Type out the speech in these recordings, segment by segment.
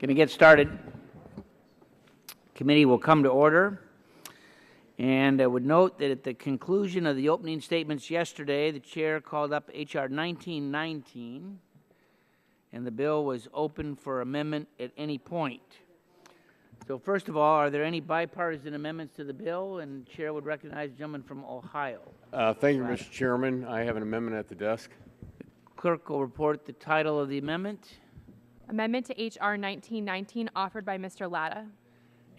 Going to get started. Committee will come to order. And I would note that at the conclusion of the opening statements yesterday, the chair called up H.R. 1919, and the bill was open for amendment at any point. So first of all, are there any bipartisan amendments to the bill? And the chair would recognize the gentleman from Ohio. Thank you, Mr. Chairman. I have an amendment at the desk. The clerk will report the title of the amendment. Amendment to H.R. 1919 offered by Mr. Latta.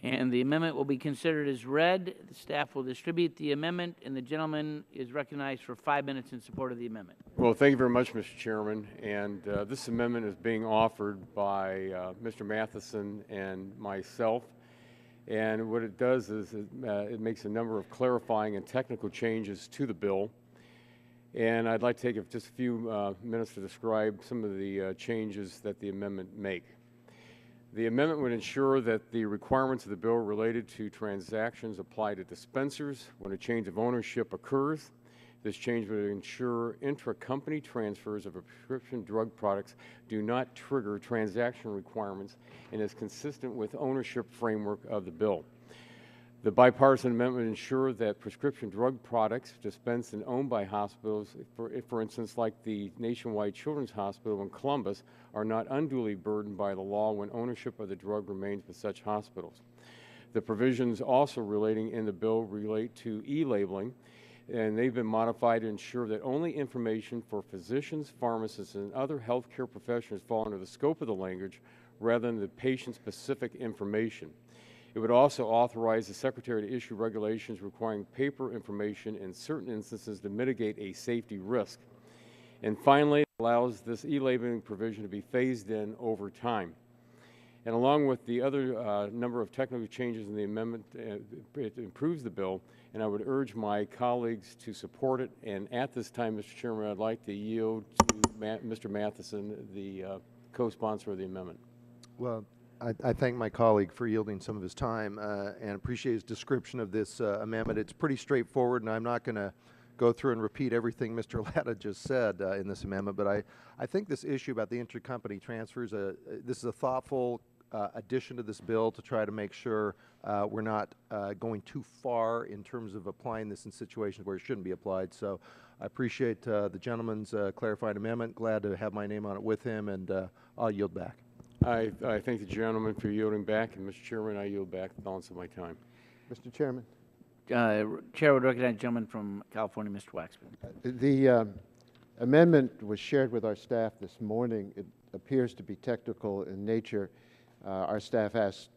And the amendment will be considered as read. The staff will distribute the amendment, and the gentleman is recognized for 5 minutes in support of the amendment. Well, thank you very much, Mr. Chairman. And this amendment is being offered by Mr. Matheson and myself. And what it does is it makes a number of clarifying and technical changes to the bill. And I'd like to take just a few minutes to describe some of the changes that the amendment make. The amendment would ensure that the requirements of the bill related to transactions apply to dispensers when a change of ownership occurs. This change would ensure intra-company transfers of prescription drug products do not trigger transaction requirements and is consistent with ownership framework of the bill. The bipartisan amendment would ensure that prescription drug products dispensed and owned by hospitals, for instance, like the Nationwide Children's Hospital in Columbus, are not unduly burdened by the law when ownership of the drug remains with such hospitals. The provisions also relating in the bill relate to e-labeling, and they've been modified to ensure that only information for physicians, pharmacists, and other healthcare professionals fall under the scope of the language rather than the patient-specific information. It would also authorize the Secretary to issue regulations requiring paper information in certain instances to mitigate a safety risk. And finally, it allows this e-labeling provision to be phased in over time. And along with the other number of technical changes in the amendment, it improves the bill, and I would urge my colleagues to support it. And at this time, Mr. Chairman, I'd like to yield to Mr. Matheson, the co-sponsor of the amendment. Well, I thank my colleague for yielding some of his time and appreciate his description of this amendment. It's pretty straightforward, and I'm not going to go through and repeat everything Mr. Latta just said in this amendment, but I think this issue about the intercompany transfers, this is a thoughtful addition to this bill to try to make sure we're not going too far in terms of applying this in situations where it shouldn't be applied. So I appreciate the gentleman's clarifying amendment. Glad to have my name on it with him, and I'll yield back. I thank the gentleman for yielding back, and Mr. Chairman, I yield back the balance of my time. Mr. Chairman. Chair would recognize the gentleman from California, Mr. Waxman. The amendment was shared with our staff this morning. It appears to be technical in nature. Our staff asked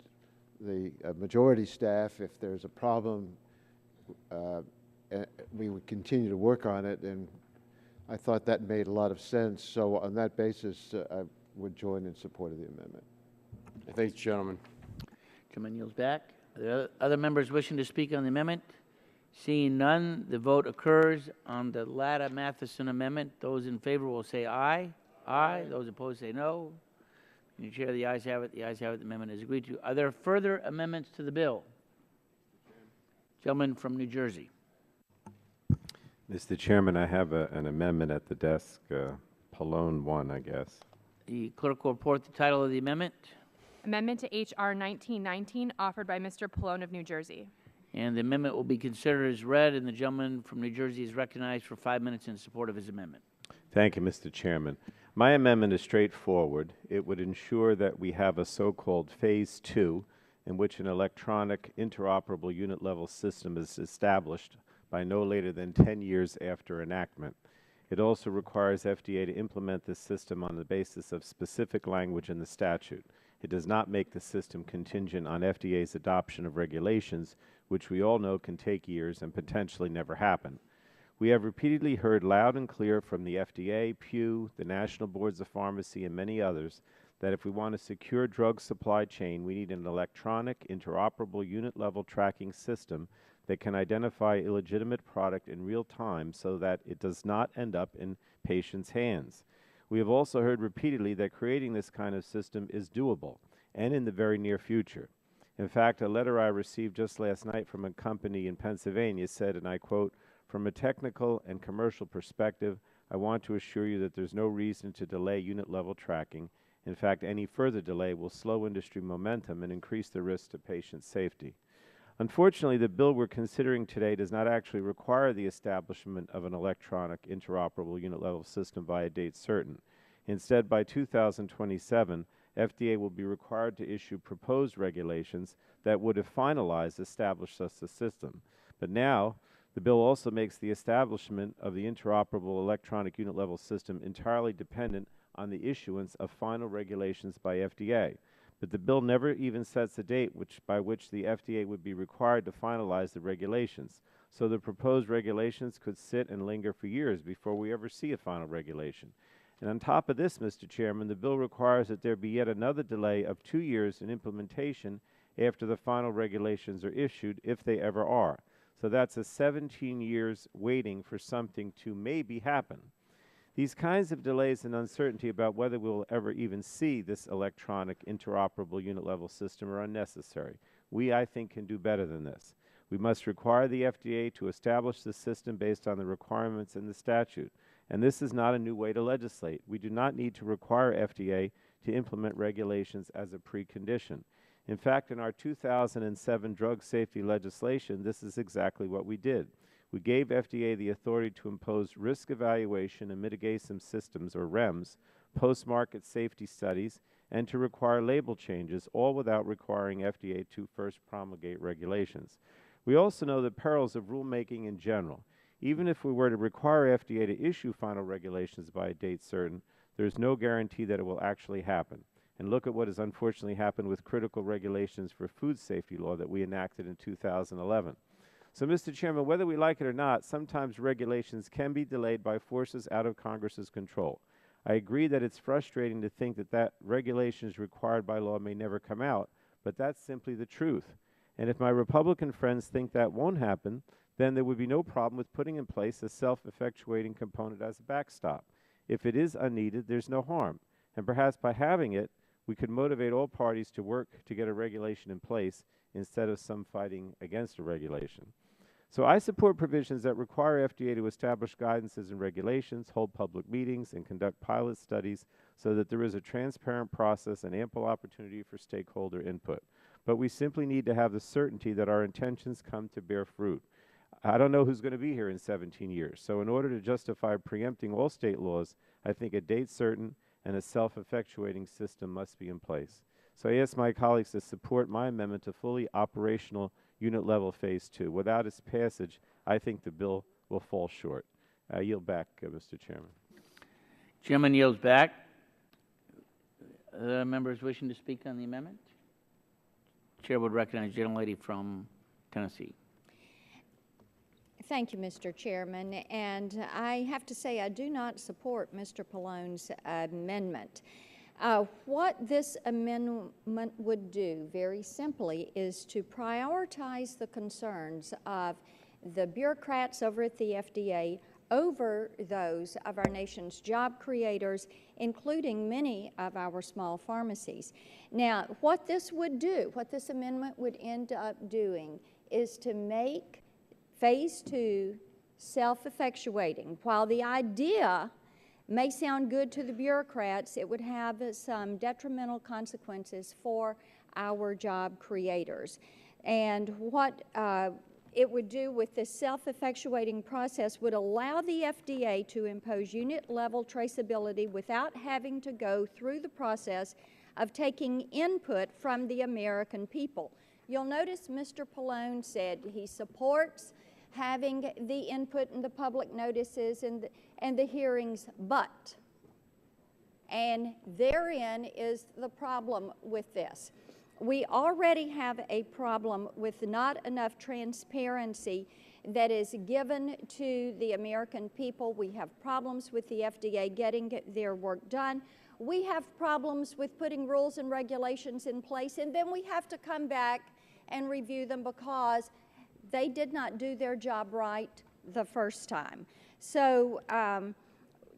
the majority staff if there's a problem. We would continue to work on it, and I thought that made a lot of sense. So on that basis, I would join in support of the amendment. I thank the gentleman. Gentleman yields back. Are there other members wishing to speak on the amendment? Seeing none, the vote occurs on the Latta-Matheson amendment. Those in favor will say aye. Aye. Those opposed say no. Mr. Chair, the ayes have it. The ayes have it. The amendment is agreed to. Are there further amendments to the bill? Gentleman from New Jersey. Mr. Chairman, I have an amendment at the desk, Pallone 1, I guess. The clerk will report the title of the amendment. Amendment to H.R. 1919 offered by Mr. Pallone of New Jersey. And the amendment will be considered as read, and the gentleman from New Jersey is recognized for 5 minutes in support of his amendment. Thank you, Mr. Chairman. My amendment is straightforward. It would ensure that we have a so-called Phase 2 in which an electronic interoperable unit-level system is established by no later than 10 years after enactment. It also requires FDA to implement this system on the basis of specific language in the statute. It does not make the system contingent on FDA's adoption of regulations, which we all know can take years and potentially never happen. We have repeatedly heard loud and clear from the FDA, Pew, the National Boards of Pharmacy, and many others that if we want a secure drug supply chain, we need an electronic, interoperable, unit-level tracking system that can identify illegitimate product in real time so that it does not end up in patients' hands. We have also heard repeatedly that creating this kind of system is doable and in the very near future. In fact, a letter I received just last night from a company in Pennsylvania said, and I quote, "From a technical and commercial perspective, I want to assure you that there's no reason to delay unit-level tracking In fact, any further delay will slow industry momentum and increase the risk to patient safety. Unfortunately, the bill we're considering today does not actually require the establishment of an electronic interoperable unit-level system by a date certain. Instead, by 2027, FDA will be required to issue proposed regulations that would, if finalized, establish such a system. But now, the bill also makes the establishment of the interoperable electronic unit-level system entirely dependent on the issuance of final regulations by FDA. But the bill never even sets a date by which the FDA would be required to finalize the regulations. So the proposed regulations could sit and linger for years before we ever see a final regulation. And on top of this, Mr. Chairman, the bill requires that there be yet another delay of 2 years in implementation after the final regulations are issued, if they ever are. So that's a 17 years waiting for something to maybe happen. These kinds of delays and uncertainty about whether we will ever even see this electronic interoperable unit-level system are unnecessary. We, I think, can do better than this. We must require the FDA to establish the system based on the requirements in the statute. And this is not a new way to legislate. We do not need to require FDA to implement regulations as a precondition. In fact, in our 2007 drug safety legislation, this is exactly what we did. We gave FDA the authority to impose risk evaluation and mitigation systems, or REMS, post-market safety studies, and to require label changes, all without requiring FDA to first promulgate regulations. We also know the perils of rulemaking in general. Even if we were to require FDA to issue final regulations by a date certain, there is no guarantee that it will actually happen. And look at what has unfortunately happened with critical regulations for food safety law that we enacted in 2011. So, Mr. Chairman, whether we like it or not, sometimes regulations can be delayed by forces out of Congress's control. I agree that it's frustrating to think that regulations required by law may never come out, but that's simply the truth. And if my Republican friends think that won't happen, then there would be no problem with putting in place a self-effectuating component as a backstop. If it is unneeded, there's no harm. And perhaps by having it, we could motivate all parties to work to get a regulation in place instead of some fighting against a regulation. So I support provisions that require FDA to establish guidances and regulations, hold public meetings, and conduct pilot studies so that there is a transparent process and ample opportunity for stakeholder input. But we simply need to have the certainty that our intentions come to bear fruit. I don't know who's going to be here in 17 years. So in order to justify preempting all state laws, I think a date certain and a self-effectuating system must be in place. So I ask my colleagues to support my amendment to fully operational unit-level Phase 2. Without its passage, I think the bill will fall short. I yield back, Mr. Chairman. Chairman yields back. Members wishing to speak on the amendment? Chair would recognize the gentlelady from Tennessee. Thank you, Mr. Chairman. And I have to say I do not support Mr. Pallone's amendment. What this amendment would do, very simply, is to prioritize the concerns of the bureaucrats over at the FDA over those of our nation's job creators, including many of our small pharmacies. Now, what this would do, what this amendment would end up doing, is to make Phase 2 self-effectuating. While the idea may sound good to the bureaucrats, it would have some detrimental consequences for our job creators. And what it would do with this self-effectuating process would allow the FDA to impose unit-level traceability without having to go through the process of taking input from the American people. You'll notice Mr. Pallone said he supports having the input in the public notices and the hearings, but, and therein is the problem with this. We already have a problem with not enough transparency that is given to the American people. We have problems with the FDA getting their work done. We have problems with putting rules and regulations in place, and then we have to come back and review them because they did not do their job right the first time. So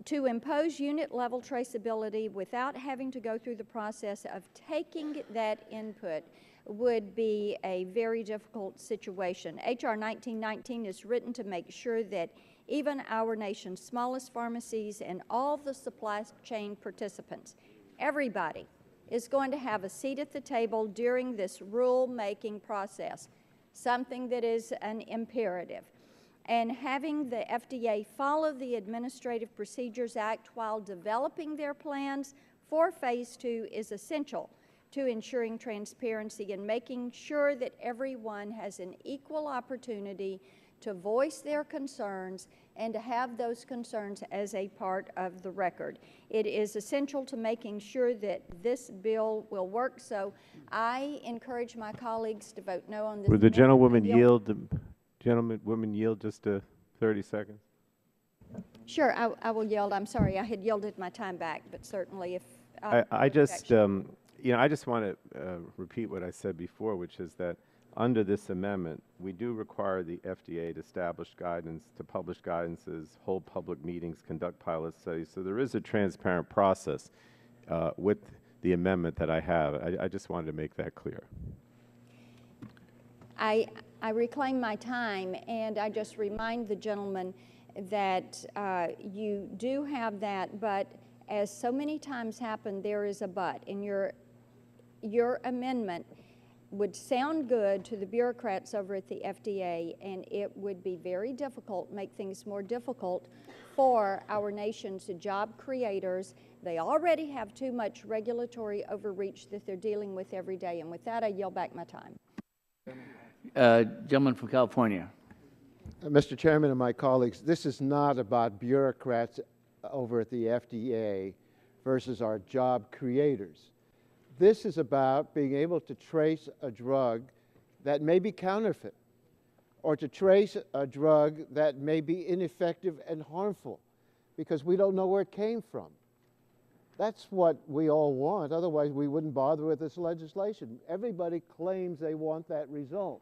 to impose unit-level traceability without having to go through the process of taking that input would be a very difficult situation. H.R. 1919 is written to make sure that even our nation's smallest pharmacies and all the supply chain participants everybody is going to have a seat at the table during this rule-making process, something that is an imperative. And having the FDA follow the Administrative Procedures Act while developing their plans for Phase 2 is essential to ensuring transparency and making sure that everyone has an equal opportunity to voice their concerns and to have those concerns as a part of the record. It is essential to making sure that this bill will work, so I encourage my colleagues to vote no on this. Would the amendment. gentlewoman yield just 30 seconds? Sure, I will yield. I'm sorry, I had yielded my time back, but certainly if... I just, you know, I just want to repeat what I said before, which is that under this amendment, we do require the FDA to establish guidance, to publish guidances, hold public meetings, conduct pilot studies. So there is a transparent process with the amendment that I have. I just wanted to make that clear. I reclaim my time, and I just remind the gentleman that you do have that, but as so many times happen, there is a but. And your amendment would sound good to the bureaucrats over at the FDA, and it would be very difficult, make things more difficult for our nation's job creators. They already have too much regulatory overreach that they're dealing with every day. And with that, I yield back my time. Gentleman from California. Mr. Chairman and my colleagues, this is not about bureaucrats over at the FDA versus our job creators. This is about being able to trace a drug that may be counterfeit, or to trace a drug that may be ineffective and harmful because we don't know where it came from. That's what we all want. Otherwise, we wouldn't bother with this legislation. Everybody claims they want that result.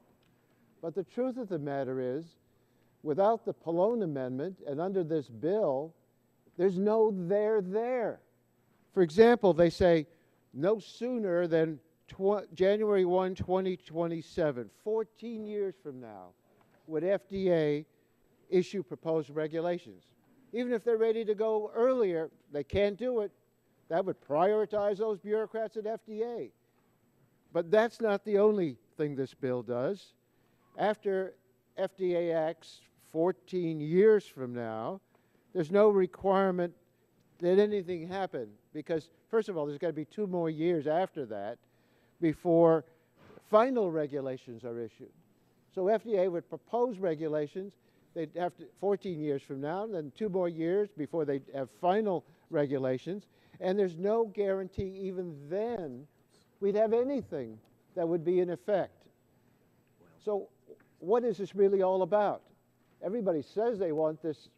But the truth of the matter is, without the Pallone Amendment and under this bill, there's no there. For example, they say no sooner than January 1, 2027, 14 years from now, would FDA issue proposed regulations. Even if they're ready to go earlier, they can't do it. That would prioritize those bureaucrats at FDA. But that's not the only thing this bill does. After FDA acts 14 years from now, there's no requirement that anything happen because, first of all, there's got to be 2 more years after that before final regulations are issued. So FDA would propose regulations. They'd have to 14 years from now, and then 2 more years before they have final regulations. And there's no guarantee even then we'd have anything that would be in effect. So what is this really all about? Everybody says they want this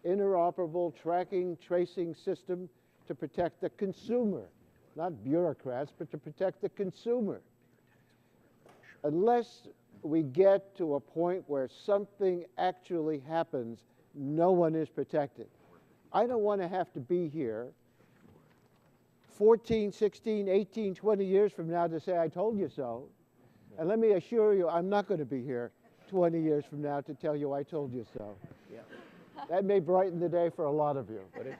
interoperable tracking, tracing system to protect the consumer, not bureaucrats, but to protect the consumer. Unless we get to a point where something actually happens, no one is protected. I don't want to have to be here 14, 16, 18, 20 years from now to say I told you so. And let me assure you, I'm not going to be here 20 years from now to tell you I told you so. Yeah. That may brighten the day for a lot of you. What did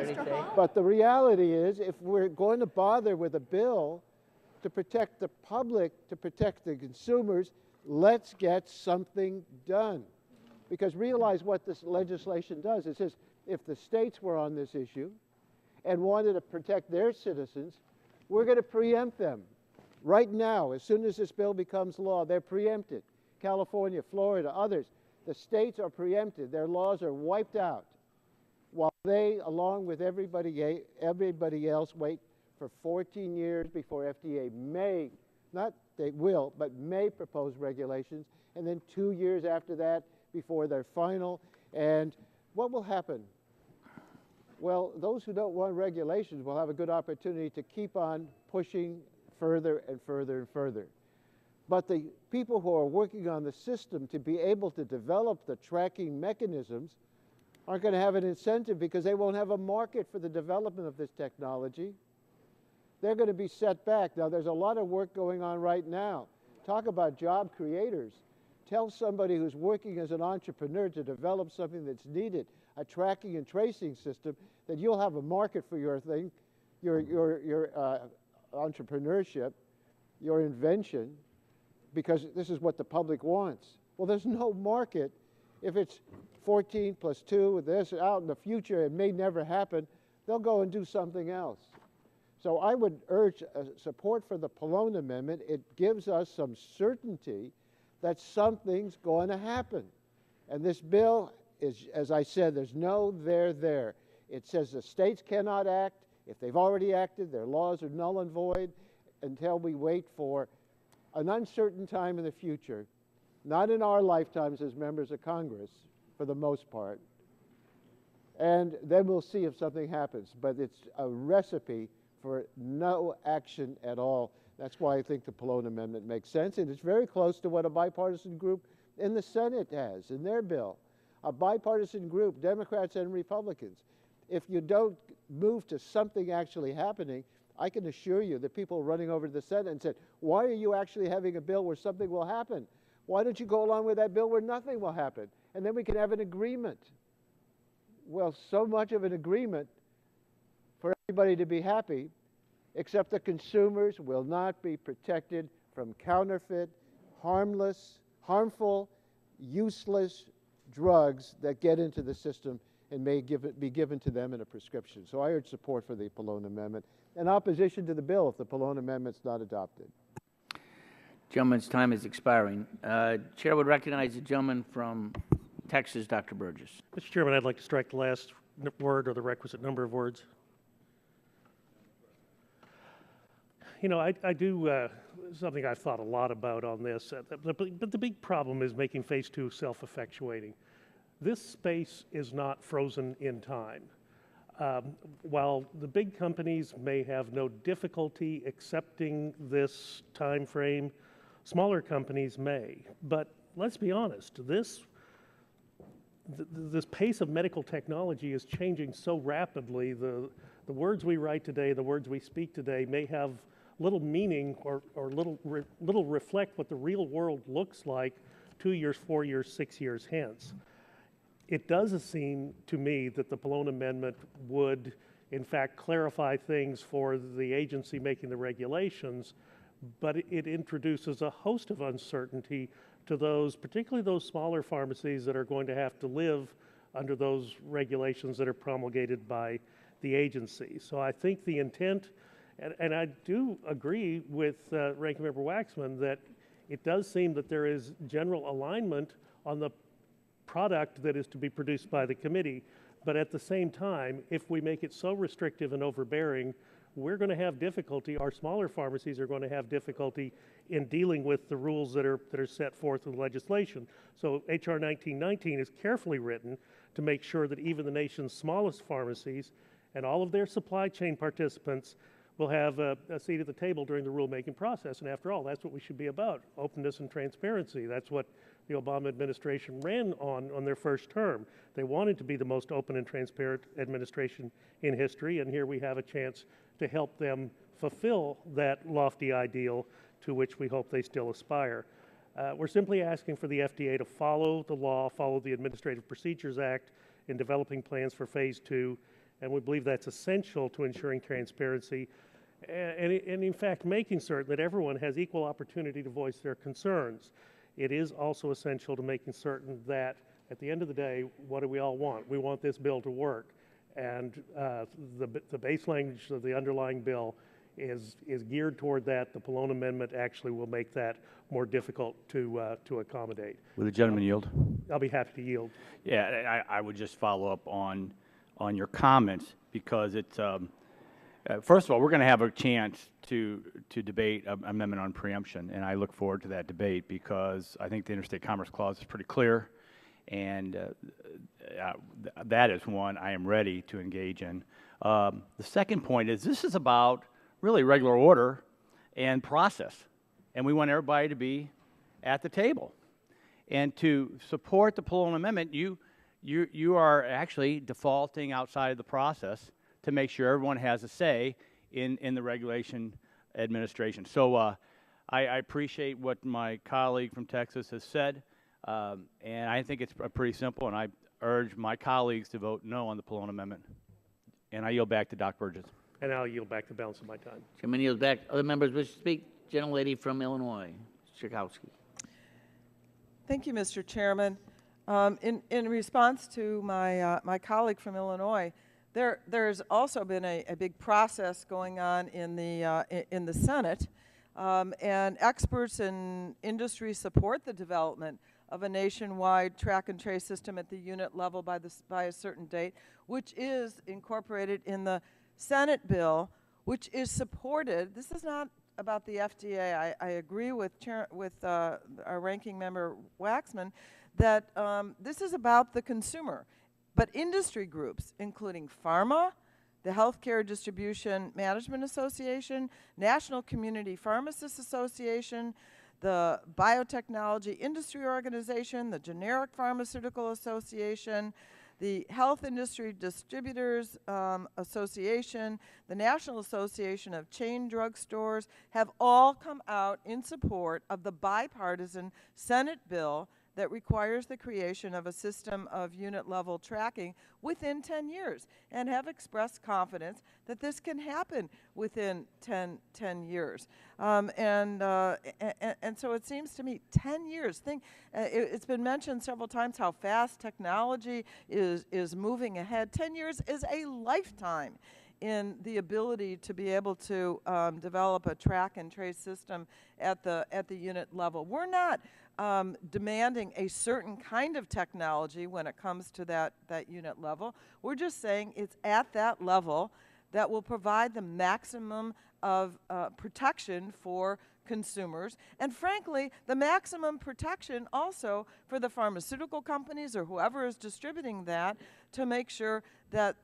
he say? But the reality is, if we're going to bother with a bill to protect the public, to protect the consumers, let's get something done. Because realize what this legislation does. It says if the states were on this issue and wanted to protect their citizens, we're going to preempt them. Right now, as soon as this bill becomes law, they're preempted. California, Florida, others. The states are preempted. Their laws are wiped out while they, along with everybody else, wait for 14 years before FDA may, not they will, but may propose regulations, and then 2 years after that before they're final. And what will happen? Well, those who don't want regulations will have a good opportunity to keep on pushing further and further and further. But the people who are working on the system to be able to develop the tracking mechanisms aren't going to have an incentive because they won't have a market for the development of this technology. They're going to be set back. Now, there's a lot of work going on right now. Talk about job creators. Tell somebody who's working as an entrepreneur to develop something that's needed, a tracking and tracing system, that you'll have a market for your thing your entrepreneurship, your invention, because this is what the public wants. Well, there's no market. If it's 14 plus 2, this out in the future, it may never happen, they'll go and do something else. So I would urge support for the Pallone Amendment. It gives us some certainty that something's going to happen. And this bill is, as I said, there's no there. It says the states cannot act. If they've already acted, their laws are null and void until we wait for an uncertain time in the future, not in our lifetimes as members of Congress, for the most part. And then we'll see if something happens. But it's a recipe for no action at all. That's why I think the Pallone Amendment makes sense, and it's very close to what a bipartisan group in the Senate has in their bill. A bipartisan group, Democrats and Republicans. If you don't move to something actually happening, I can assure you that people running over to the Senate and said, why are you actually having a bill where something will happen? Why don't you go along with that bill where nothing will happen? And then we can have an agreement. Well, so much of an agreement for everybody to be happy, except the consumers will not be protected from counterfeit, harmful, useless drugs that get into the system and may be given to them in a prescription. So I urge support for the Pallone Amendment and opposition to the bill if the Pallone Amendment's not adopted. Gentleman's time is expiring. Chair would recognize the gentleman from Texas, Dr. Burgess. Mr. Chairman, I'd like to strike the last word or the requisite number of words. You know, I do something I've thought a lot about on this, but the big problem is making Phase 2 self-effectuating. This space is not frozen in time. While the big companies may have no difficulty accepting this time frame, smaller companies may. But let's be honest, this pace of medical technology is changing so rapidly. The words we write today, the words we speak today may have little meaning or little reflect what the real world looks like 2 years, 4 years, 6 years hence. It does seem to me that the Pallone Amendment would, in fact, clarify things for the agency making the regulations, but it introduces a host of uncertainty to those, particularly those smaller pharmacies that are going to have to live under those regulations that are promulgated by the agency. So I think the intent, and I do agree with Ranking Member Waxman that it does seem that there is general alignment on the product that is to be produced by the committee, but at the same time, if we make it so restrictive and overbearing, we're going to have difficulty, our smaller pharmacies are going to have difficulty in dealing with the rules that are set forth in the legislation. So H.R. 1919 is carefully written to make sure that even the nation's smallest pharmacies and all of their supply chain participants will have a seat at the table during the rulemaking process. And after all, that's what we should be about, openness and transparency. That's what the Obama administration ran on their first term. They wanted to be the most open and transparent administration in history, and here we have a chance to help them fulfill that lofty ideal to which we hope they still aspire. We're simply asking for the FDA to follow the law, follow the Administrative Procedures Act in developing plans for Phase 2, and we believe that's essential to ensuring transparency and in fact making certain that everyone has equal opportunity to voice their concerns. It is also essential to making certain that at the end of the day, what do we all want? We want this bill to work, and the base language of the underlying bill is geared toward that. The Pallone Amendment actually will make that more difficult to accommodate. Will the gentleman yield? I'll be happy to yield. Yeah, I would just follow up on your comments, because it's first of all, we're going to have a chance to debate an amendment on preemption, and I look forward to that debate because I think the Interstate Commerce Clause is pretty clear, and that is one I am ready to engage in. The second point is this is about really regular order and process, and we want everybody to be at the table. And to support the Pallone Amendment, you are actually defaulting outside of the process to make sure everyone has a say in the regulation administration. So I appreciate what my colleague from Texas has said, and I think it's pretty simple, and I urge my colleagues to vote no on the Pallone Amendment. And I yield back to Dr. Burgess. And I'll yield back the balance of my time. Chairman yields back. Other members wish to speak? Gentlelady from Illinois, Schakowsky. Thank you, Mr. Chairman. In response to my colleague from Illinois, there's also been a big process going on in the Senate, and experts in industry support the development of a nationwide track and trace system at the unit level by a certain date, which is incorporated in the Senate bill, which is supported. This is not about the FDA. I agree with our ranking member Waxman that this is about the consumer. But industry groups, including pharma, the Healthcare Distribution Management Association, National Community Pharmacists Association, the Biotechnology Industry Organization, the Generic Pharmaceutical Association, the Health Industry Distributors Association, the National Association of Chain Drug Stores have all come out in support of the bipartisan Senate bill that requires the creation of a system of unit-level tracking within 10 years, and have expressed confidence that this can happen within 10 years. And so it seems to me 10 years. It's been mentioned several times how fast technology is moving ahead. 10 years is a lifetime in the ability to be able to develop a track and trace system at the unit level. We're not demanding a certain kind of technology when it comes to that unit level. We're just saying it's at that level that will provide the maximum of protection for consumers, and frankly, the maximum protection also for the pharmaceutical companies or whoever is distributing that, to make sure that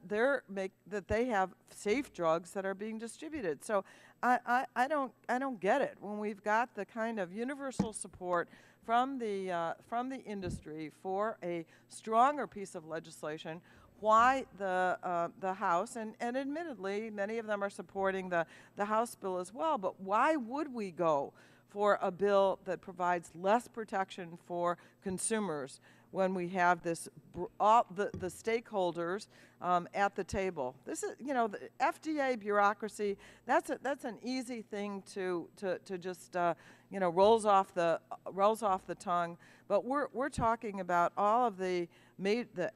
they have safe drugs that are being distributed. So I don't get it when we've got the kind of universal support from the industry for a stronger piece of legislation, why the House, and admittedly many of them are supporting the House bill as well, but why would we go for a bill that provides less protection for consumers when we have this the stakeholders at the table? This is, the FDA bureaucracy. That's an easy thing to just rolls off the tongue. But we're talking about all of the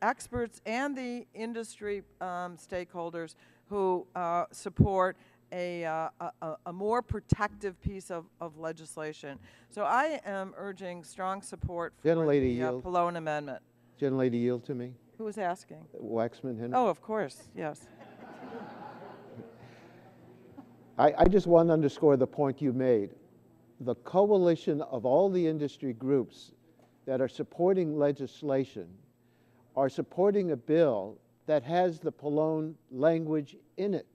experts and the industry stakeholders who support a more protective piece of legislation. So I am urging strong support for Gentlelady, the Pallone Amendment. Gentlelady, yield to me. Who was asking? Waxman, Henry. Oh, of course, yes. I just want to underscore the point you made. The coalition of all the industry groups that are supporting legislation are supporting a bill that has the Pallone language in it.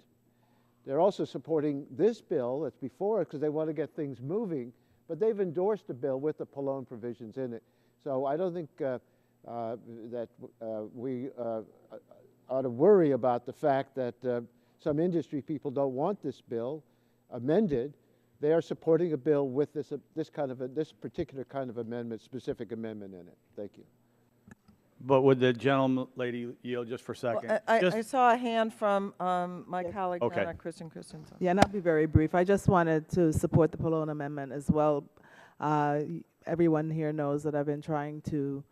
They're also supporting this bill that's before it because they want to get things moving, but they've endorsed a bill with the Pallone provisions in it. So I don't think that we ought to worry about the fact that some industry people don't want this bill amended. They are supporting a bill with this particular kind of amendment, specific amendment in it. Thank you. But would the gentlelady yield just for a second? Well, I saw a hand from my colleague, Okay. Kristen Christensen. Yeah, and I'll be very brief. I just wanted to support the Pallone Amendment as well. Everyone here knows that I've been trying to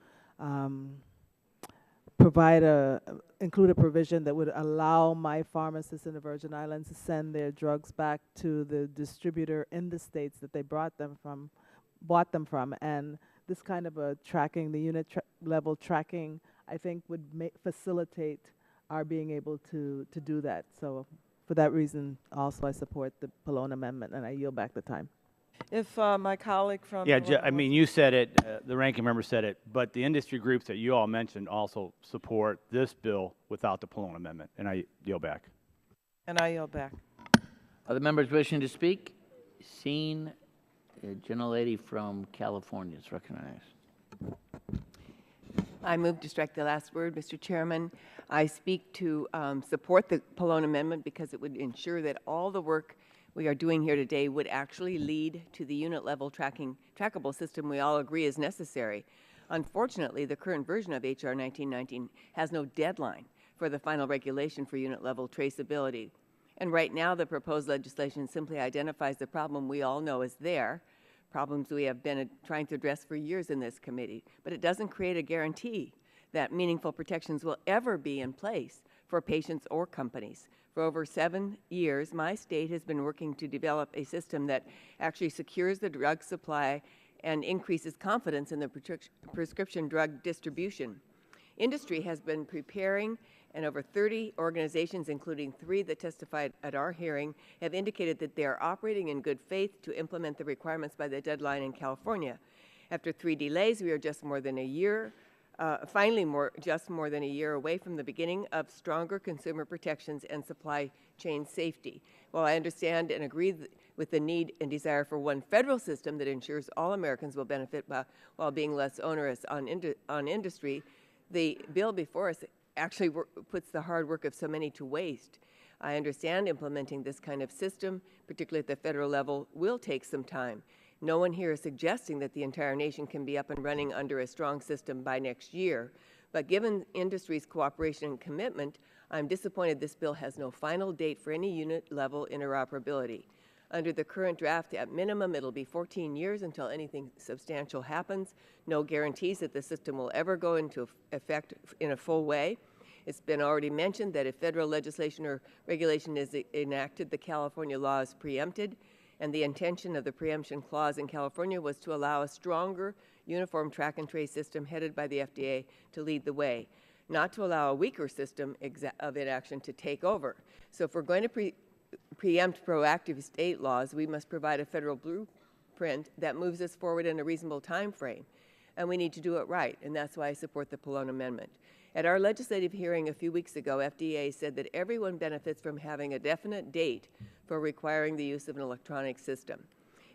include a provision that would allow my pharmacists in the Virgin Islands to send their drugs back to the distributor in the states that they bought them from, and this kind of a tracking, the unit level tracking, I think would facilitate our being able to do that. So for that reason, also I support the Pallone Amendment, and I yield back the time. If my colleague from Yeah, I mean, you said it, the ranking member said it, but the industry groups that you all mentioned also support this bill without the Pallone Amendment, and I yield back. And I yield back. Other members wishing to speak? Seeing a gentlelady from California is recognized. I move to strike the last word, Mr. Chairman. I speak to support the Pallone Amendment because it would ensure that all the work we are doing here today would actually lead to the unit-level trackable system we all agree is necessary. Unfortunately, the current version of H.R. 1919 has no deadline for the final regulation for unit-level traceability. And right now, the proposed legislation simply identifies the problem we all know is there, problems we have been trying to address for years in this committee, but it doesn't create a guarantee that meaningful protections will ever be in place for patients or companies. For over 7 years, my state has been working to develop a system that actually secures the drug supply and increases confidence in the prescription drug distribution. Industry has been preparing, and over 30 organizations, including 3 that testified at our hearing, have indicated that they are operating in good faith to implement the requirements by the deadline in California. After 3 delays, we are just more than a year, just more than a year away from the beginning of stronger consumer protections and supply chain safety. While I understand and agree with the need and desire for one federal system that ensures all Americans will benefit while being less onerous on industry, the bill before us actually puts the hard work of so many to waste. I understand implementing this kind of system, particularly at the federal level, will take some time. No one here is suggesting that the entire nation can be up and running under a strong system by next year, but given industry's cooperation and commitment, I'm disappointed this bill has no final date for any unit-level interoperability. Under the current draft, at minimum, it'll be 14 years until anything substantial happens. No guarantees that the system will ever go into effect in a full way. It's been already mentioned that if federal legislation or regulation is enacted, the California law is preempted, and the intention of the preemption clause in California was to allow a stronger, uniform track and trace system headed by the FDA to lead the way, not to allow a weaker system of inaction to take over. So if we're going to preempt proactive state laws, we must provide a federal blueprint that moves us forward in a reasonable time frame. And we need to do it right, and that's why I support the Pallone Amendment. At our legislative hearing a few weeks ago, FDA said that everyone benefits from having a definite date for requiring the use of an electronic system.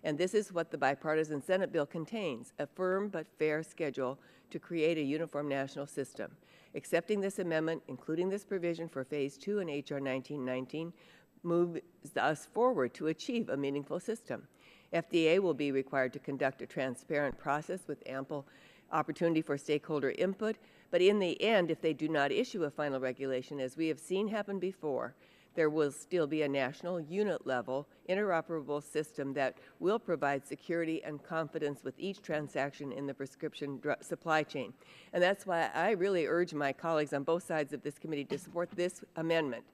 And this is what the bipartisan Senate bill contains, a firm but fair schedule to create a uniform national system. Accepting this amendment, including this provision for Phase 2 in H.R. 1919, moves us forward to achieve a meaningful system. FDA will be required to conduct a transparent process with ample opportunity for stakeholder input, but in the end, if they do not issue a final regulation, as we have seen happen before, there will still be a national unit-level interoperable system that will provide security and confidence with each transaction in the prescription drug supply chain. And that's why I really urge my colleagues on both sides of this committee to support this amendment,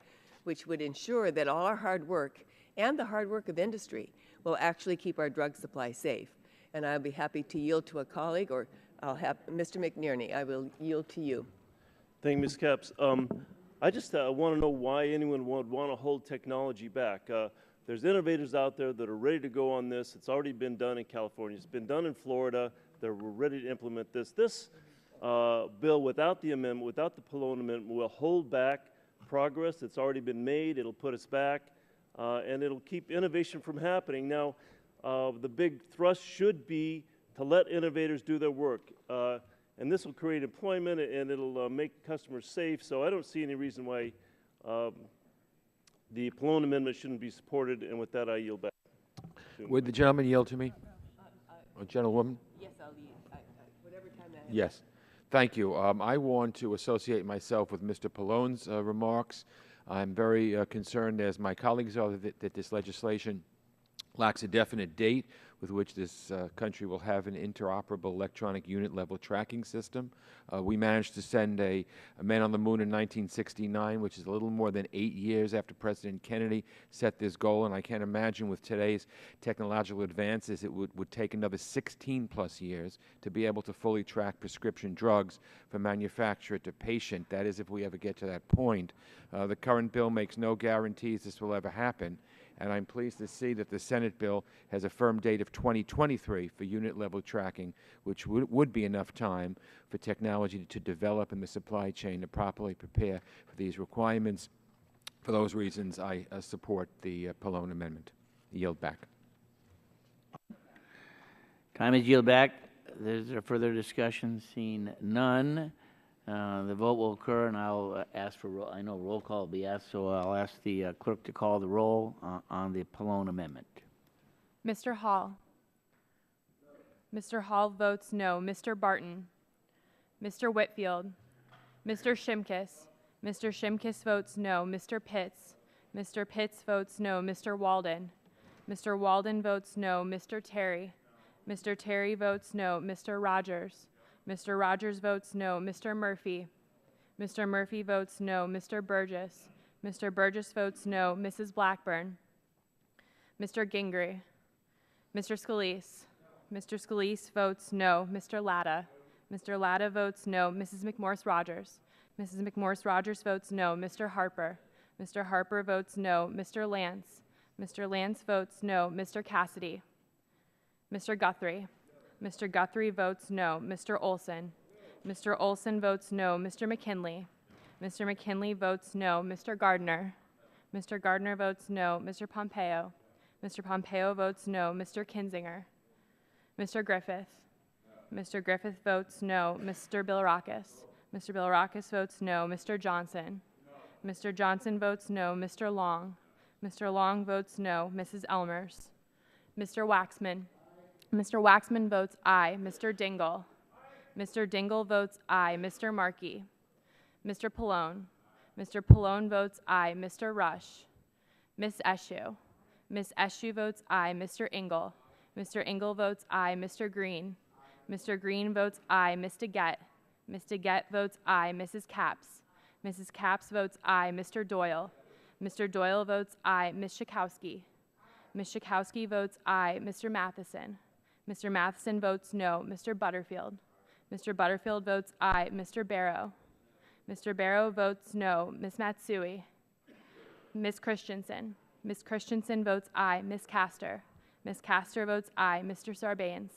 which would ensure that all our hard work and the hard work of industry will actually keep our drug supply safe. And I'll be happy to yield to a colleague, or I'll have Mr. McNerney. I will yield to you. Thank you, Ms. Capps. I just want to know why anyone would want to hold technology back. There's innovators out there that are ready to go on this. It's already been done in California. It's been done in Florida. They're ready to implement this. This bill, without the amendment, without the Pallone Amendment, will hold back progress that's already been made. It'll put us back, and it'll keep innovation from happening. Now, the big thrust should be to let innovators do their work. And this will create employment, and it'll make customers safe. So I don't see any reason why the Pallone Amendment shouldn't be supported. And with that, I yield back. Would the gentleman yield to me? Or gentlewoman? Yes, I'll yield. Whatever time I have. Yes. Thank you. I want to associate myself with Mr. Pallone's remarks. I'm very concerned, as my colleagues are, that this legislation lacks a definite date with which this country will have an interoperable electronic unit-level tracking system. We managed to send a man on the moon in 1969, which is a little more than 8 years after President Kennedy set this goal, and I can't imagine with today's technological advances it would take another 16-plus years to be able to fully track prescription drugs from manufacturer to patient. That is, if we ever get to that point. The current bill makes no guarantees this will ever happen, and I'm pleased to see that the Senate bill has a firm date of 2023 for unit-level tracking, which would be enough time for technology to develop in the supply chain to properly prepare for these requirements. For those reasons, I support the Pallone Amendment. Yield back. Time is yield back. Is there further discussion? Seeing none. The vote will occur, and I'll ask for roll. I know roll call will be asked, so I'll ask the clerk to call the roll on the Pallone Amendment. Mr. Hall. Mr. Hall votes no. Mr. Barton. Mr. Whitfield. Mr. Shimkus. Mr. Shimkus votes no. Mr. Pitts. Mr. Pitts votes no. Mr. Walden. Mr. Walden votes no. Mr. Terry. Mr. Terry votes no. Mr. Rogers. Mr. Rogers votes no. Mr. Murphy. Mr. Murphy votes no. Mr. Burgess. Mr. Burgess votes no. Mrs. Blackburn. Mr. Gingrey. Mr. Scalise. Mr. Scalise votes no. Mr. Latta. Mr. Latta votes no. Mrs. McMorris Rogers. Mrs. McMorris Rogers votes no. Mr. Harper. Mr. Harper votes no. Mr. Lance. Mr. Lance votes no. Mr. Cassidy. Mr. Guthrie. Mr. Guthrie votes no. Mr. Olson. Mr. Olson votes no. Mr. McKinley. Mr. McKinley votes no. Mr. Gardner. Mr. Gardner votes no. Mr. Pompeo. Mr. Pompeo votes no. Mr. Kinzinger. Mr. Griffith. Mr. Griffith votes no. Mr. Bilirakis. Mr. Bilirakis votes no. Mr. Johnson. Mr. Johnson votes no. Mr. Long. Mr. Long votes no. Mrs. Elmers. Mr. Waxman. Mr. Waxman votes aye. Mr. Dingle. Mr. Dingle votes aye. Mr. Markey. Mr. Pallone. Mr. Pallone votes aye. Mr. Rush. Miss Eshoo. Miss Eshoo votes aye. Mr. Engel. Mr. Engel votes aye. Mr. Green. Mr. Green votes aye. Ms. DeGette. Ms. DeGette votes aye. Mrs. Capps. Mrs. Capps votes aye. Mr. Doyle. Mr. Doyle votes aye. Ms. Schakowsky. Ms. Schakowsky votes aye. Mr. Matheson. Mr. Matheson votes no. Mr. Butterfield. Mr. Butterfield votes aye. Mr. Barrow. Mr. Barrow votes no. Ms. Matsui. Ms. Christensen. Ms. Christensen votes aye. Ms. Castor. Ms. Castor votes aye. Mr. Sarbanes.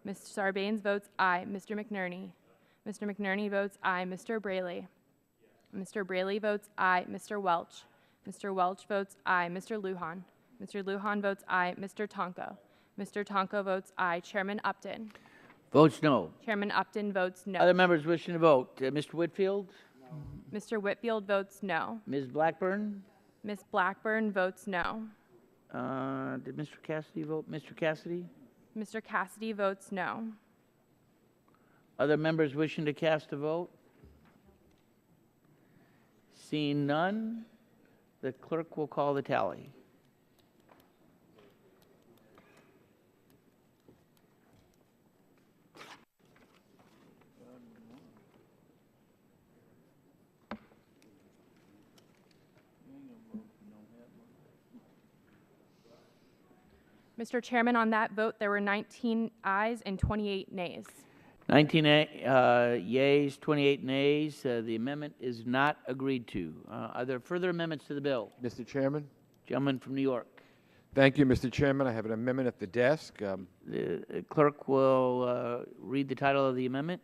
Mr. Sarbanes votes aye. Mr. McNerney. Mr. McNerney votes aye. Mr. Braley. Mr. Braley votes aye. Mr. Welch. Mr. Welch votes aye. Mr. Lujan. Mr. Lujan votes aye. Mr. Tonko. Mr. Tonko votes aye. Chairman Upton. Votes no. Chairman Upton votes no. Other members wishing to vote? Mr. Whitfield? Mr. Whitfield votes no. Ms. Blackburn? Ms. Blackburn votes no. Did Mr. Cassidy vote? Mr. Cassidy? Mr. Cassidy votes no. Other members wishing to cast a vote? Seeing none, the clerk will call the tally. Mr. Chairman, on that vote, there were 19 ayes and 28 nays. 19 yeas, 28 nays. The amendment is not agreed to. Are there further amendments to the bill? Mr. Chairman? Gentleman from New York. Thank you, Mr. Chairman. I have an amendment at the desk. The clerk will read the title of the amendment.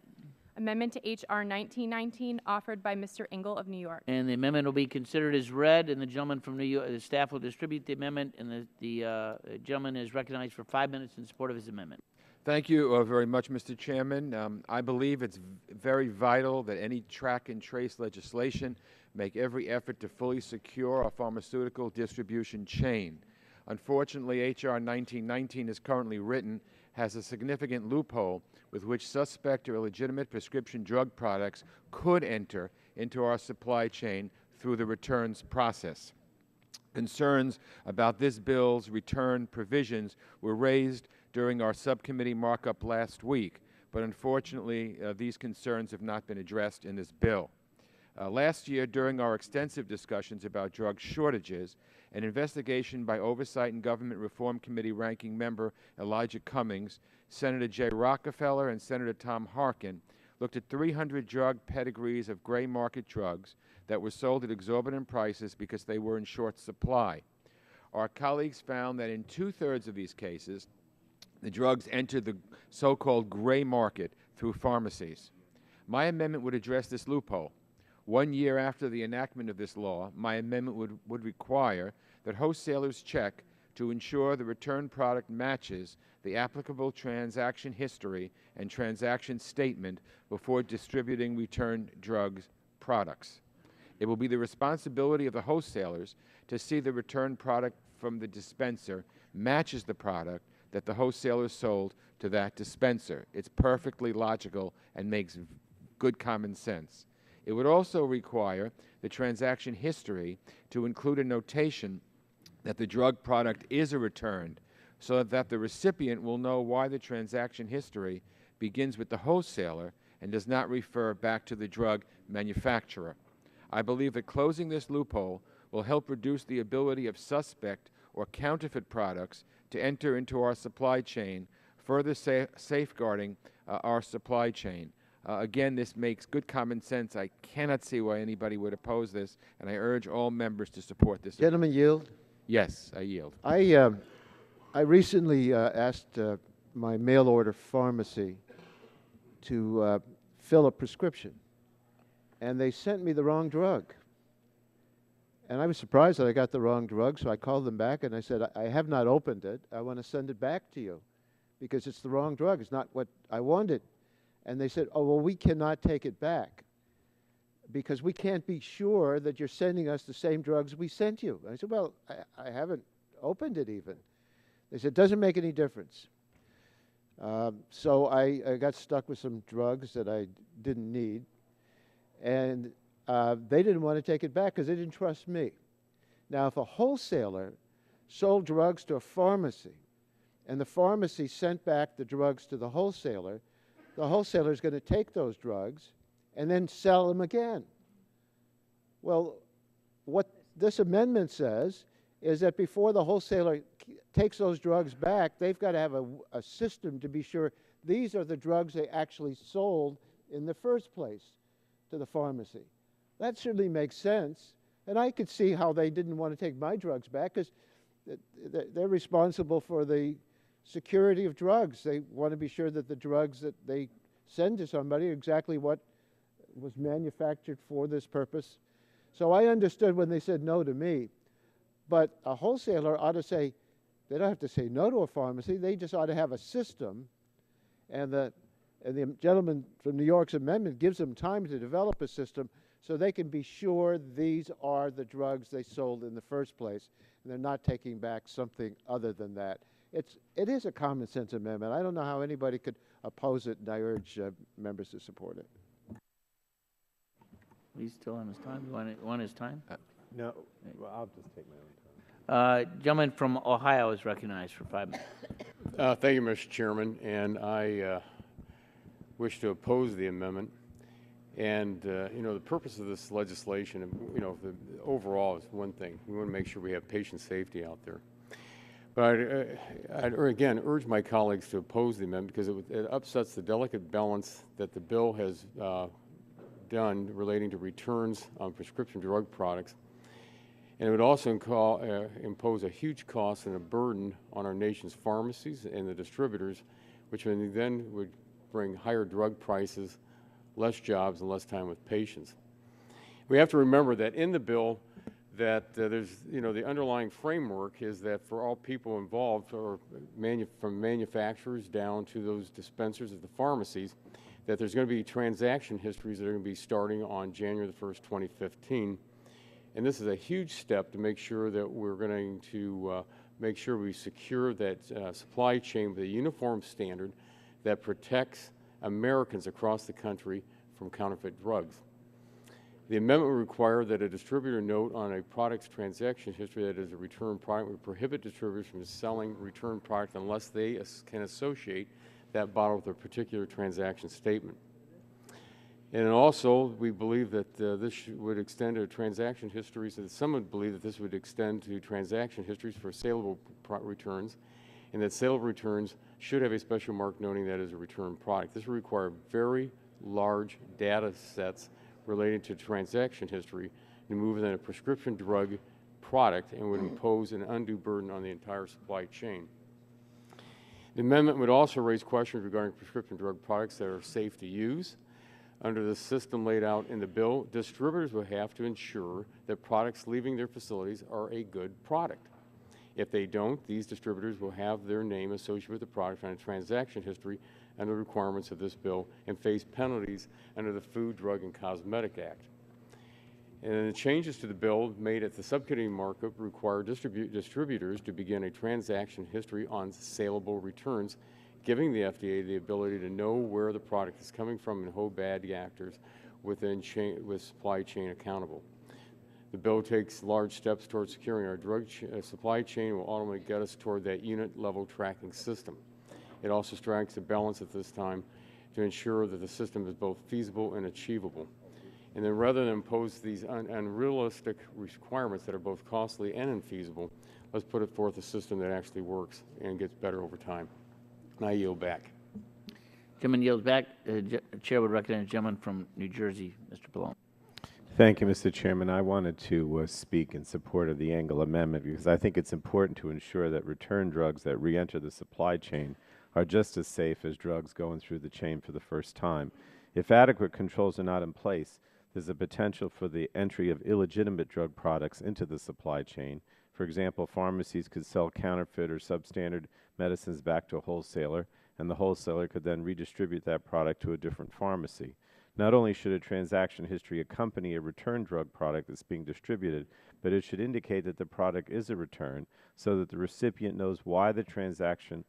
Amendment to H.R. 1919, offered by Mr. Engel of New York. And the amendment will be considered as read, and the gentleman from New York, the staff will distribute the amendment, and the gentleman is recognized for 5 minutes in support of his amendment. Thank you very much, Mr. Chairman. I believe it's very vital that any track and trace legislation make every effort to fully secure our pharmaceutical distribution chain. Unfortunately, H.R. 1919 as currently written has a significant loophole with which suspect or illegitimate prescription drug products could enter into our supply chain through the returns process. Concerns about this bill's return provisions were raised during our subcommittee markup last week, but unfortunately these concerns have not been addressed in this bill. Last year, during our extensive discussions about drug shortages, an investigation by Oversight and Government Reform Committee ranking member Elijah Cummings, Senator Jay Rockefeller, and Senator Tom Harkin looked at 300 drug pedigrees of gray market drugs that were sold at exorbitant prices because they were in short supply. Our colleagues found that in 2/3 of these cases, the drugs entered the so-called gray market through pharmacies. My amendment would address this loophole. 1 year after the enactment of this law, my amendment would require that wholesalers check to ensure the return product matches the applicable transaction history and transaction statement before distributing returned drugs products. It will be the responsibility of the wholesalers to see the return product from the dispenser matches the product that the wholesaler sold to that dispenser. It's perfectly logical and makes good common sense. It would also require the transaction history to include a notation that the drug product is a return, so that the recipient will know why the transaction history begins with the wholesaler and does not refer back to the drug manufacturer. I believe that closing this loophole will help reduce the ability of suspect or counterfeit products to enter into our supply chain, further safeguarding our supply chain. Again, this makes good common sense. I cannot see why anybody would oppose this, and I urge all members to support this. Gentlemen, yield. Yes, I yield. I recently asked my mail order pharmacy to fill a prescription, and they sent me the wrong drug. And I was surprised that I got the wrong drug, so I called them back and I said, I have not opened it. I want to send it back to you because it's the wrong drug. It's not what I wanted. And they said, oh, well, we cannot take it back because we can't be sure that you're sending us the same drugs we sent you. I said, well, I haven't opened it even. They said, it doesn't make any difference. So I got stuck with some drugs that I didn't need. And they didn't want to take it back because they didn't trust me. Now, if a wholesaler sold drugs to a pharmacy and the pharmacy sent back the drugs to the wholesaler is going to take those drugs and then sell them again. Well, what this amendment says is that before the wholesaler takes those drugs back, they've got to have a system to be sure these are the drugs they actually sold in the first place to the pharmacy. That certainly makes sense. And I could see how they didn't want to take my drugs back because they're responsible for the security of drugs. They want to be sure that the drugs that they send to somebody are exactly what was manufactured for this purpose. So I understood when they said no to me. But a wholesaler ought to say, they don't have to say no to a pharmacy. They just ought to have a system. And the gentleman from New York's amendment gives them time to develop a system so they can be sure these are the drugs they sold in the first place, and they're not taking back something other than that. It is a common sense amendment. I don't know how anybody could oppose it, and I urge members to support it. He's still on his time. You want his time? No, well, I'll just take my own time. Gentleman from Ohio is recognized for 5 minutes. Thank you, Mr. Chairman, and I wish to oppose the amendment. And, you know, the purpose of this legislation, you know, overall is one thing. We want to make sure we have patient safety out there. But I'd again urge my colleagues to oppose the amendment because it upsets the delicate balance that the bill has done relating to returns on prescription drug products. And it would also impose a huge cost and a burden on our nation's pharmacies and the distributors, which then would bring higher drug prices, less jobs, and less time with patients. We have to remember that in the bill that there's, you know, the underlying framework is that for all people involved, or from manufacturers down to those dispensers at the pharmacies, that there's going to be transaction histories that are going to be starting on January the 1st, 2015. And this is a huge step to make sure that we're going to make sure we secure that supply chain with a uniform standard that protects Americans across the country from counterfeit drugs. The amendment would require that a distributor note on a product's transaction history that is a return product would prohibit distributors from selling return product unless they can associate that bottle with a particular transaction statement. And also, we believe that this would extend to transaction histories, and some would believe that this would extend to transaction histories for saleable returns, and that saleable returns should have a special mark noting that as a return product. This would require very large data sets related to transaction history to move than a prescription drug product and would impose an undue burden on the entire supply chain. The amendment would also raise questions regarding prescription drug products that are safe to use. Under the system laid out in the bill, distributors will have to ensure that products leaving their facilities are a good product. If they don't, these distributors will have their name associated with the product on a transaction history under the requirements of this bill and face penalties under the Food, Drug, and Cosmetic Act. And the changes to the bill made at the subcommittee markup require distributors to begin a transaction history on saleable returns, giving the FDA the ability to know where the product is coming from and hold bad actors with supply chain accountable. The bill takes large steps towards securing our drug supply chain and will ultimately get us toward that unit-level tracking system. It also strikes a balance at this time to ensure that the system is both feasible and achievable. And then rather than impose these unrealistic requirements that are both costly and infeasible, let's put forth a system that actually works and gets better over time. And I yield back. Gentleman yields back. Chair would recognize the gentleman from New Jersey, Mr. Pallone. Thank you, Mr. Chairman. I wanted to speak in support of the Engel Amendment because I think it's important to ensure that return drugs that re-enter the supply chain are just as safe as drugs going through the chain for the first time. If adequate controls are not in place, there's a potential for the entry of illegitimate drug products into the supply chain. For example, pharmacies could sell counterfeit or substandard medicines back to a wholesaler, and the wholesaler could then redistribute that product to a different pharmacy. Not only should a transaction history accompany a return drug product that's being distributed, but it should indicate that the product is a return so that the recipient knows why the transaction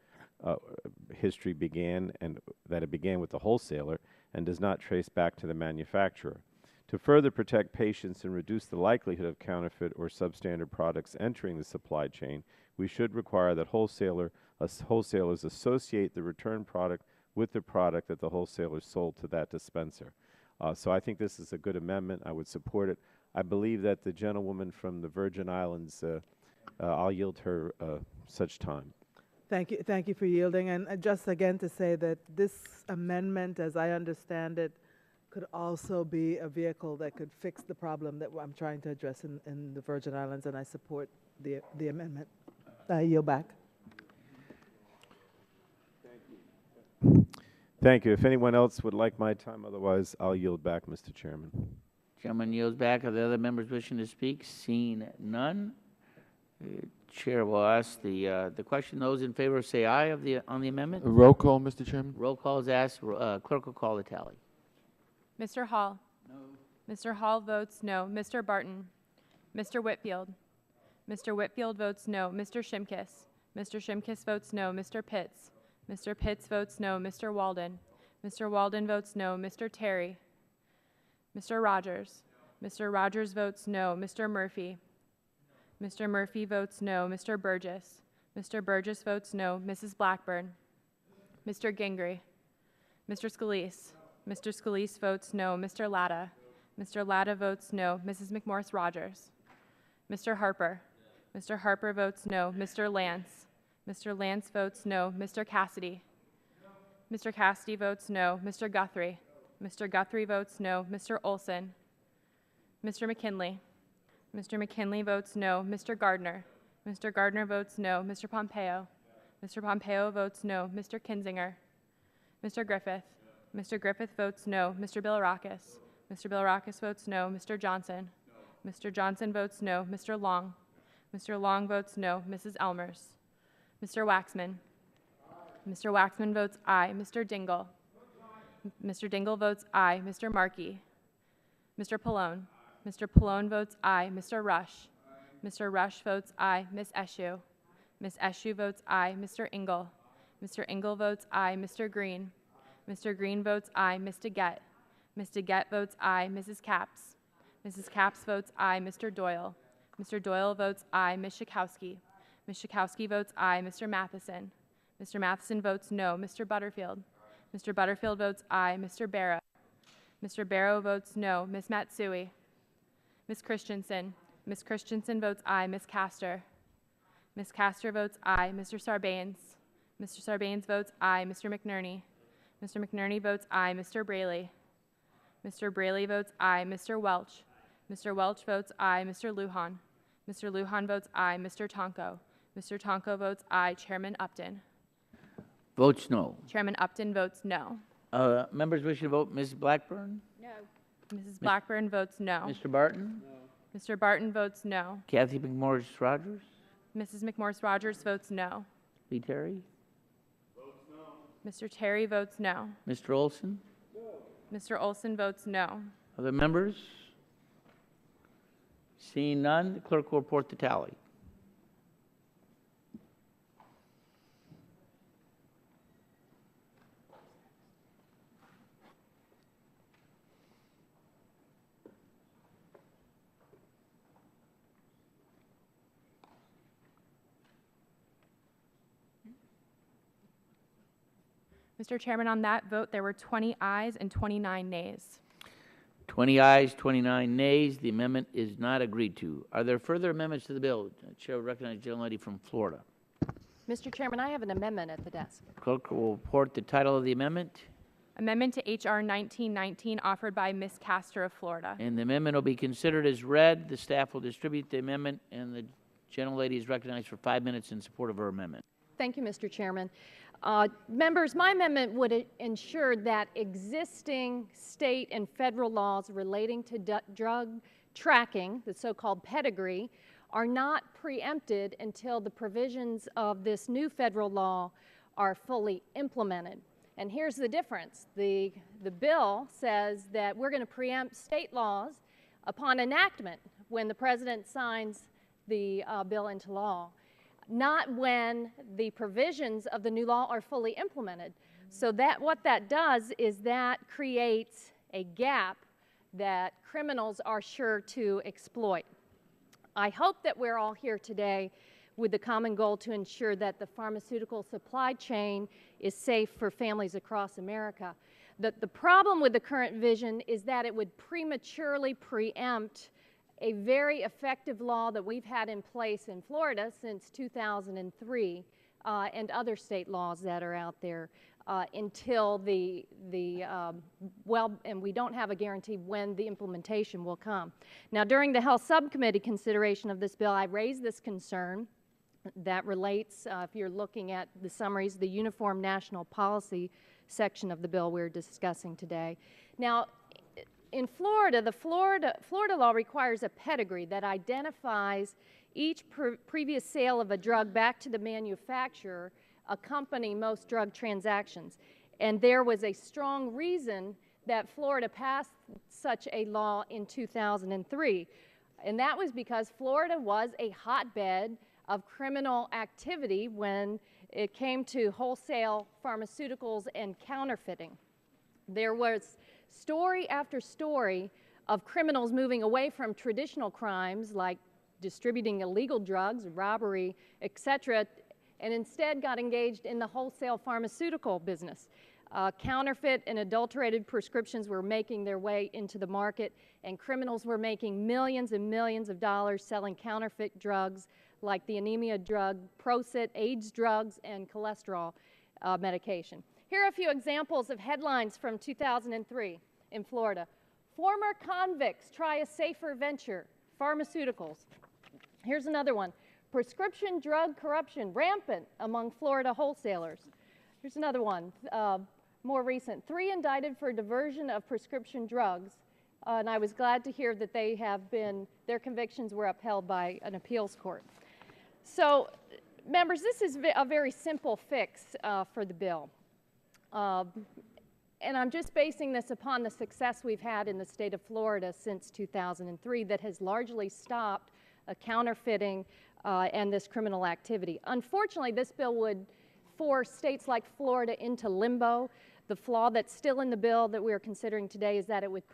history began and that it began with the wholesaler and does not trace back to the manufacturer. To further protect patients and reduce the likelihood of counterfeit or substandard products entering the supply chain, we should require that wholesalers associate the return product with the product that the wholesaler sold to that dispenser. So I think this is a good amendment. I would support it. I believe that the gentlewoman from the Virgin Islands, I'll yield her such time. Thank you for yielding. And just again to say that this amendment, as I understand it, could also be a vehicle that could fix the problem that I'm trying to address in the Virgin Islands, and I support the amendment. I yield back. Thank you. If anyone else would like my time, otherwise I'll yield back, Mr. Chairman. Gentleman yields back. Are the other members wishing to speak? Seeing none, Chair will ask the question. Those in favor say aye on the amendment. A roll call, Mr. Chairman. Roll call is asked. Clerk will call the tally. Mr. Hall? No. Mr. Hall votes no. Mr. Barton? Mr. Whitfield? Mr. Whitfield votes no. Mr. Shimkus? Mr. Shimkus votes no. Mr. Pitts? Mr. Pitts votes no. Mr. Walden? Mr. Walden votes no. Mr. Terry? Mr. Rogers? Mr. Rogers votes no. Mr. Murphy? Mr. Murphy votes no. Mr. Burgess? Mr. Burgess votes no. Mrs. Blackburn? Mr. Gingrey? Mr. Scalise? Mr. Scalise votes no. Mr. Latta? Mr. Latta votes no. Mrs. McMorris Rogers? Mr. Harper? Mr. Harper votes no. Mr. Lance? Mr. Lance votes no. Mr. Cassidy? Mr. Cassidy votes no. Mr. Guthrie? Mr. Guthrie votes no. Mr. Olson? Mr. McKinley? Mr. McKinley votes no. Mr. Gardner? Mr. Gardner votes no. Mr. Pompeo? Mr. Pompeo votes no. Mr. Kinzinger? Mr. Griffith? Mr. Griffith votes no. Mr. Bilirakis? Mr. Bilirakis votes no. Mr. Johnson? No. Mr. Johnson votes no. Mr. Long? Mr. Long votes no. Mrs. Elmers? Mr. Waxman? Aye. Mr. Waxman votes aye. Mr. Dingle? Mr. Dingle votes aye. Mr. Markey? Mr. Pallone? Aye. Mr. Pallone votes aye. Mr. Rush? Aye. Mr. Rush votes aye. Ms. Eshoo? Ms. Eshoo votes aye. Mr. Engel? Mr. Engel votes aye. Mr. Green? Aye. Mr. Green votes aye. Ms. DeGette? Ms. DeGette votes aye. Mrs. Capps? Mrs. Capps votes aye. Mr. Doyle? Mr. Doyle votes aye. Ms. Schakowsky? Ms. Schakowsky votes aye. Mr. Matheson? Mr. Matheson votes no. Mr. Butterfield? Mr. Butterfield votes aye. Mr. Barrow? Mr. Barrow votes no. Ms. Matsui? Ms. Christensen? Ms. Christensen votes aye. Ms. Castor? Ms. Castor votes aye. Mr. Sarbanes? Mr. Sarbanes votes aye. Mr. McNerney? Mr. McNerney votes aye. Mr. Braley? Mr. Braley votes aye. Mr. Welch? Mr. Welch votes aye. Mr. Lujan? Mr. Lujan votes aye. Mr. Tonko? Mr. Tonko votes aye. Chairman Upton? Votes no. Chairman Upton votes no. Members wishing to vote. Ms. Blackburn? No. Mrs. Blackburn votes no. Mr. Barton? No. Mr. Barton votes no. Kathy McMorris Rogers? Mrs. McMorris Rogers votes no. Lee Terry? Votes no. Mr. Terry votes no. Mr. Olson? No. Mr. Olson votes no. Other members? Seeing none, the clerk will report the tally. Mr. Chairman, on that vote, there were 20 ayes and 29 nays. 20 ayes, 29 nays. The amendment is not agreed to. Are there further amendments to the bill? Chair will recognize the gentlelady from Florida. Mr. Chairman, I have an amendment at the desk. Clerk will report the title of the amendment. Amendment to H.R. 1919 offered by Ms. Castor of Florida. And the amendment will be considered as read. The staff will distribute the amendment, and the gentlelady is recognized for 5 minutes in support of her amendment. Thank you, Mr. Chairman. Members, my amendment would ensure that existing state and federal laws relating to drug tracking, the so-called pedigree, are not preempted until the provisions of this new federal law are fully implemented. And here's the difference. The bill says that we're going to preempt state laws upon enactment when the president signs the bill into law, not when the provisions of the new law are fully implemented. So that what that does is that creates a gap that criminals are sure to exploit. I hope that we're all here today with the common goal to ensure that the pharmaceutical supply chain is safe for families across America. The problem with the current vision is that it would prematurely preempt a very effective law that we've had in place in Florida since 2003 and other state laws that are out there until and we don't have a guarantee when the implementation will come. Now, during the Health Subcommittee consideration of this bill, I raised this concern that relates, if you're looking at the summaries, the Uniform National Policy section of the bill we're discussing today. Now, in Florida, the Florida law requires a pedigree that identifies each previous sale of a drug back to the manufacturer accompany most drug transactions. And there was a strong reason that Florida passed such a law in 2003. And that was because Florida was a hotbed of criminal activity when it came to wholesale pharmaceuticals and counterfeiting. There was story after story of criminals moving away from traditional crimes like distributing illegal drugs, robbery, etc., and instead got engaged in the wholesale pharmaceutical business. Counterfeit and adulterated prescriptions were making their way into the market, and criminals were making millions and millions of dollars selling counterfeit drugs like the anemia drug, Prosit, AIDS drugs, and cholesterol medication. Here are a few examples of headlines from 2003 in Florida. Former convicts try a safer venture, pharmaceuticals. Here's another one. Prescription drug corruption rampant among Florida wholesalers. Here's another one, more recent. 3 indicted for diversion of prescription drugs. And I was glad to hear that their convictions were upheld by an appeals court. So, members, this is a very simple fix for the bill. And I'm just basing this upon the success we've had in the state of Florida since 2003 that has largely stopped counterfeiting and this criminal activity. Unfortunately, this bill would force states like Florida into limbo. The flaw that's still in the bill that we are considering today is that it would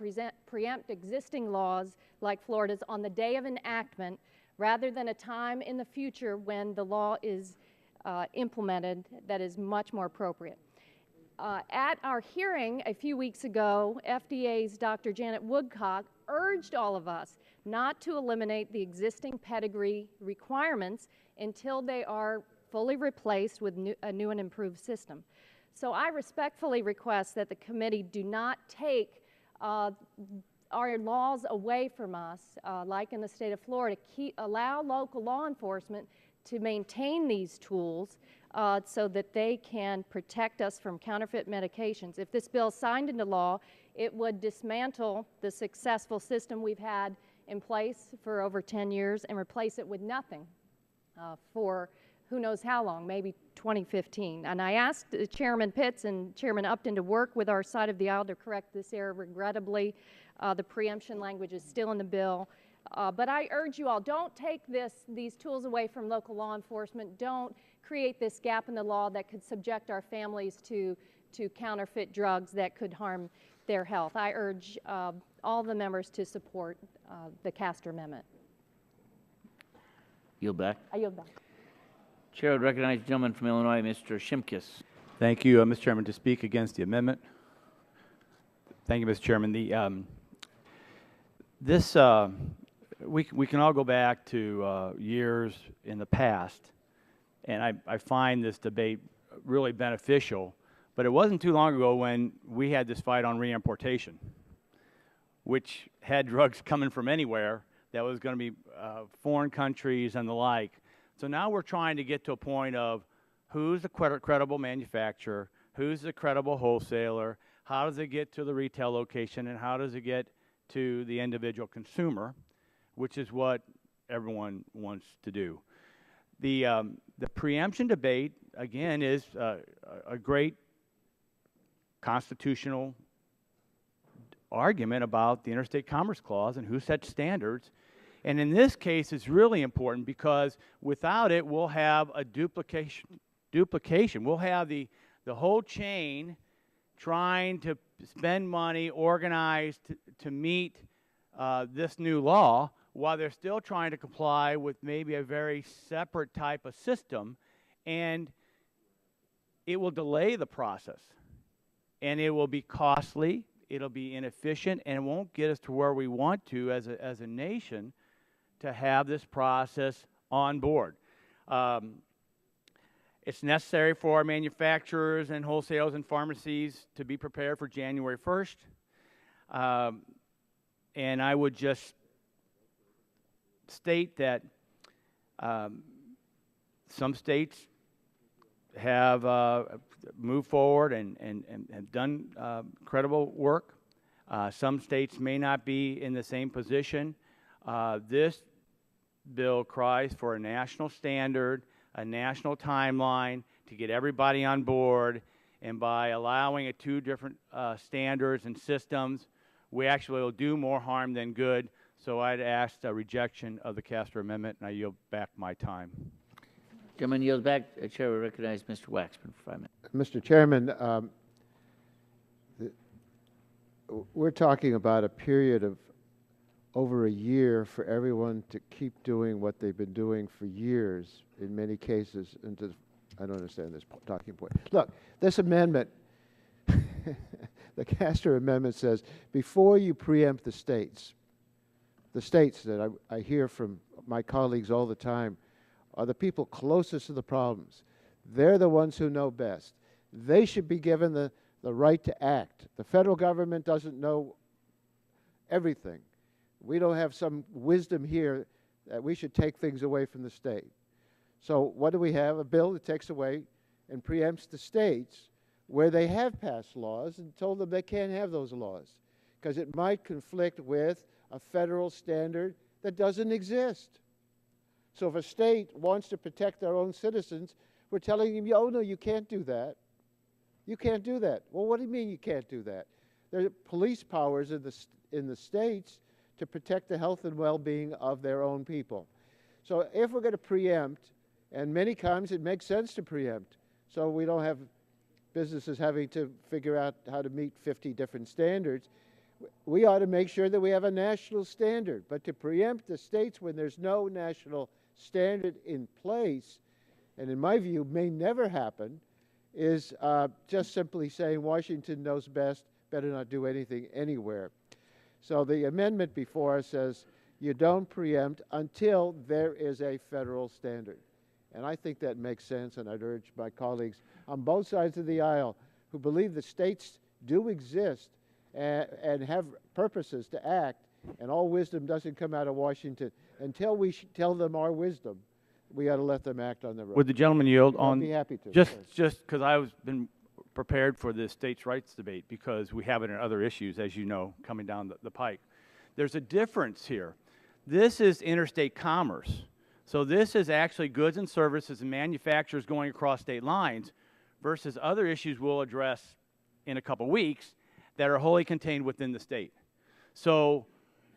preempt existing laws like Florida's on the day of enactment rather than a time in the future when the law is implemented that is much more appropriate. At our hearing a few weeks ago, FDA's Dr. Janet Woodcock urged all of us not to eliminate the existing pedigree requirements until they are fully replaced with a new and improved system. So I respectfully request that the committee do not take our laws away from us, like in the state of Florida. Allow local law enforcement to maintain these tools so that they can protect us from counterfeit medications. If this bill is signed into law, it would dismantle the successful system we've had in place for over 10 years and replace it with nothing for who knows how long, maybe 2015. And I asked Chairman Pitts and Chairman Upton to work with our side of the aisle to correct this error. Regrettably, the preemption language is still in the bill. But I urge you all, don't take these tools away from local law enforcement. Don't create this gap in the law that could subject our families to counterfeit drugs that could harm their health. I urge all the members to support the Castor Amendment. Yield back. I yield back. Chair would recognize the gentleman from Illinois, Mr. Shimkus. Thank you, Mr. Chairman. To speak against the amendment. Thank you, Mr. Chairman. We can all go back to years in the past, and I find this debate really beneficial. But it wasn't too long ago when we had this fight on reimportation, which had drugs coming from anywhere that was going to be foreign countries and the like. So now we're trying to get to a point of who's the credible manufacturer, who's the credible wholesaler, how does it get to the retail location, and how does it get to the individual consumer, which is what everyone wants to do. The preemption debate, again, is a great constitutional argument about the Interstate Commerce Clause and who sets standards. And in this case, it's really important because without it, we'll have a duplication. We'll have the whole chain trying to spend money, organize to meet this new law, while they're still trying to comply with maybe a very separate type of system, and it will delay the process, and it will be costly, it'll be inefficient, and it won't get us to where we want to as a nation to have this process on board. It's necessary for our manufacturers and wholesalers and pharmacies to be prepared for January 1st, and I would just state that some states have moved forward and have done credible work. Some states may not be in the same position. This bill cries for a national standard, a national timeline to get everybody on board, and by allowing two different standards and systems, we actually will do more harm than good. So I'd ask a rejection of the Castro Amendment, and I yield back my time. Gentleman yields back. The chair will recognize Mr. Waxman for 5 minutes. Mr. Chairman, we're talking about a period of over a year for everyone to keep doing what they've been doing for years, in many cases. I don't understand this talking point. Look, this amendment, the Castro Amendment says, before you preempt the states that I hear from my colleagues all the time are the people closest to the problems. They're the ones who know best. They should be given the right to act. The federal government doesn't know everything. We don't have some wisdom here that we should take things away from the state. So what do we have? A bill that takes away and preempts the states where they have passed laws and told them they can't have those laws because it might conflict with a federal standard that doesn't exist. So if a state wants to protect their own citizens, we're telling them, oh, no, you can't do that. You can't do that. Well, what do you mean you can't do that? There are police powers in the states to protect the health and well-being of their own people. So if we're going to preempt, and many times it makes sense to preempt, so we don't have businesses having to figure out how to meet 50 different standards, we ought to make sure that we have a national standard. But to preempt the states when there's no national standard in place, and in my view may never happen, is just simply saying Washington knows best, better not do anything anywhere. So the amendment before us says you don't preempt until there is a federal standard. And I think that makes sense, and I'd urge my colleagues on both sides of the aisle who believe the states do exist and have purposes to act, and all wisdom doesn't come out of Washington. Until we tell them our wisdom, we ought to let them act on their own. Would the gentleman yield on? I'd be happy to. Just because I've been prepared for this states' rights debate, because we have it in other issues, as you know, coming down the pike. There's a difference here. This is interstate commerce. So this is actually goods and services and manufacturers going across state lines versus other issues we'll address in a couple weeks that are wholly contained within the state. So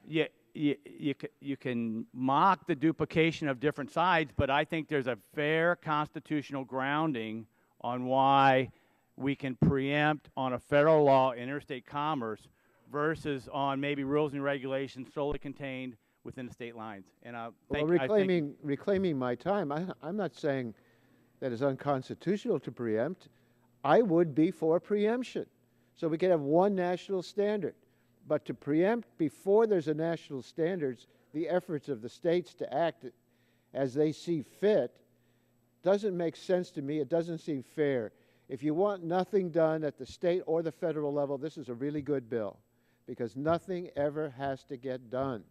you can mock the duplication of different sides, but I think there's a fair constitutional grounding on why we can preempt on a federal law interstate commerce versus on maybe rules and regulations solely contained within the state lines. And reclaiming my time, I'm not saying that it's unconstitutional to preempt. I would be for preemption, so we could have one national standard. But to preempt before there's a national standards, the efforts of the states to act as they see fit doesn't make sense to me. It doesn't seem fair. If you want nothing done at the state or the federal level, this is a really good bill, because nothing ever has to get done.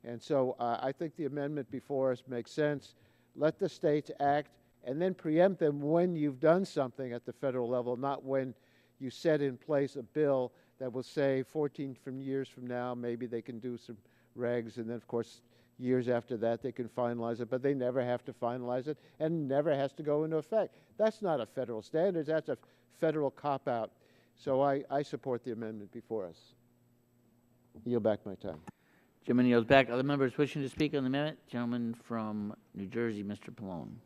And so I think the amendment before us makes sense. Let the states act and then preempt them when you've done something at the federal level, not when you set in place a bill that will say 14 years from now, maybe they can do some regs, and then of course years after that they can finalize it, but they never have to finalize it and never has to go into effect. That's not a federal standard, that's a federal cop-out. So I support the amendment before us. Yield back my time. Gentleman yields back. Other members wishing to speak on the amendment? Gentleman from New Jersey, Mr. Pallone.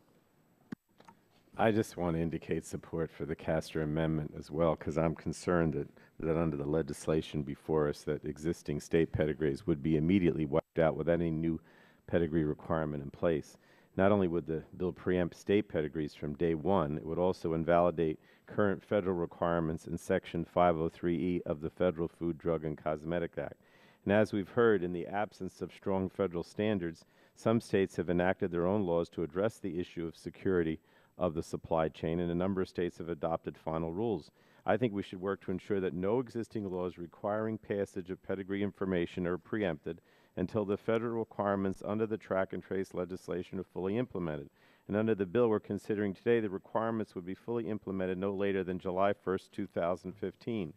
I just want to indicate support for the Castor Amendment as well, because I'm concerned that under the legislation before us, that existing state pedigrees would be immediately wiped out without any new pedigree requirement in place. Not only would the bill preempt state pedigrees from day one, it would also invalidate current federal requirements in Section 503E of the Federal Food, Drug, and Cosmetic Act. And as we've heard, in the absence of strong federal standards, some states have enacted their own laws to address the issue of security of the supply chain, and a number of states have adopted final rules. I think we should work to ensure that no existing laws requiring passage of pedigree information are preempted until the federal requirements under the track and trace legislation are fully implemented. And under the bill we're considering today, the requirements would be fully implemented no later than July 1st, 2015.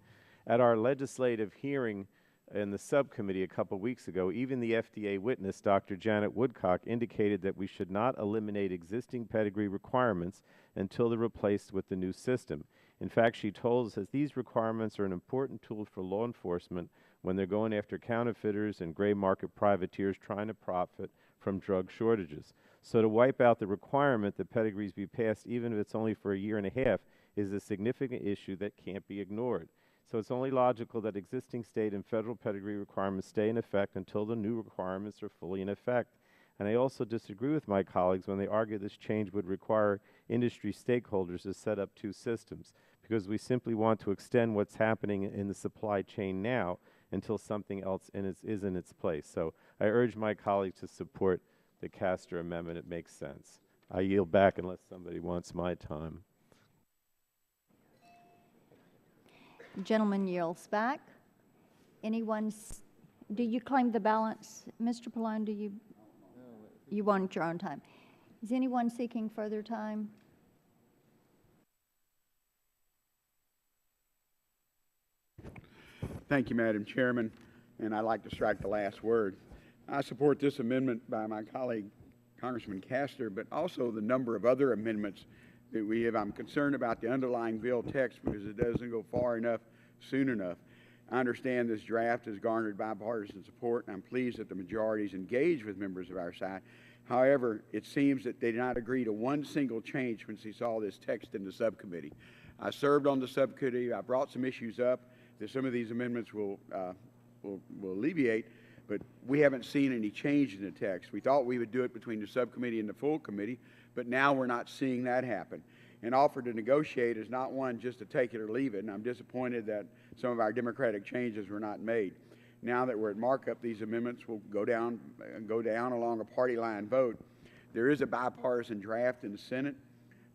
At our legislative hearing in the subcommittee a couple weeks ago, even the FDA witness, Dr. Janet Woodcock, indicated that we should not eliminate existing pedigree requirements until they're replaced with the new system. In fact, she told us that these requirements are an important tool for law enforcement when they're going after counterfeiters and gray market privateers trying to profit from drug shortages. So to wipe out the requirement that pedigrees be passed, even if it's only for a year and a half, is a significant issue that can't be ignored. So it's only logical that existing state and federal pedigree requirements stay in effect until the new requirements are fully in effect. And I also disagree with my colleagues when they argue this change would require industry stakeholders to set up two systems, because we simply want to extend what's happening in the supply chain now until something else is in its place. So I urge my colleagues to support the Castor Amendment. It makes sense. I yield back unless somebody wants my time. Gentleman yields back. Do you claim the balance? Mr. Pallone, do you? You want your own time. Is anyone seeking further time? Thank you, Madam Chairman, and I'd like to strike the last word. I support this amendment by my colleague, Congressman Castor, but also the number of other amendments that we have. I'm concerned about the underlying bill text because it doesn't go far enough, soon enough. I understand this draft has garnered bipartisan support, and I'm pleased that the majority is engaged with members of our side. However, it seems that they did not agree to one single change when they saw this text in the subcommittee. I served on the subcommittee. I brought some issues up that some of these amendments will alleviate, but we haven't seen any change in the text. We thought we would do it between the subcommittee and the full committee, but now we're not seeing that happen. An offer to negotiate is not one just to take it or leave it, and I'm disappointed that some of our democratic changes were not made. Now that we're at markup, these amendments will go down along a party line vote. There is a bipartisan draft in the Senate.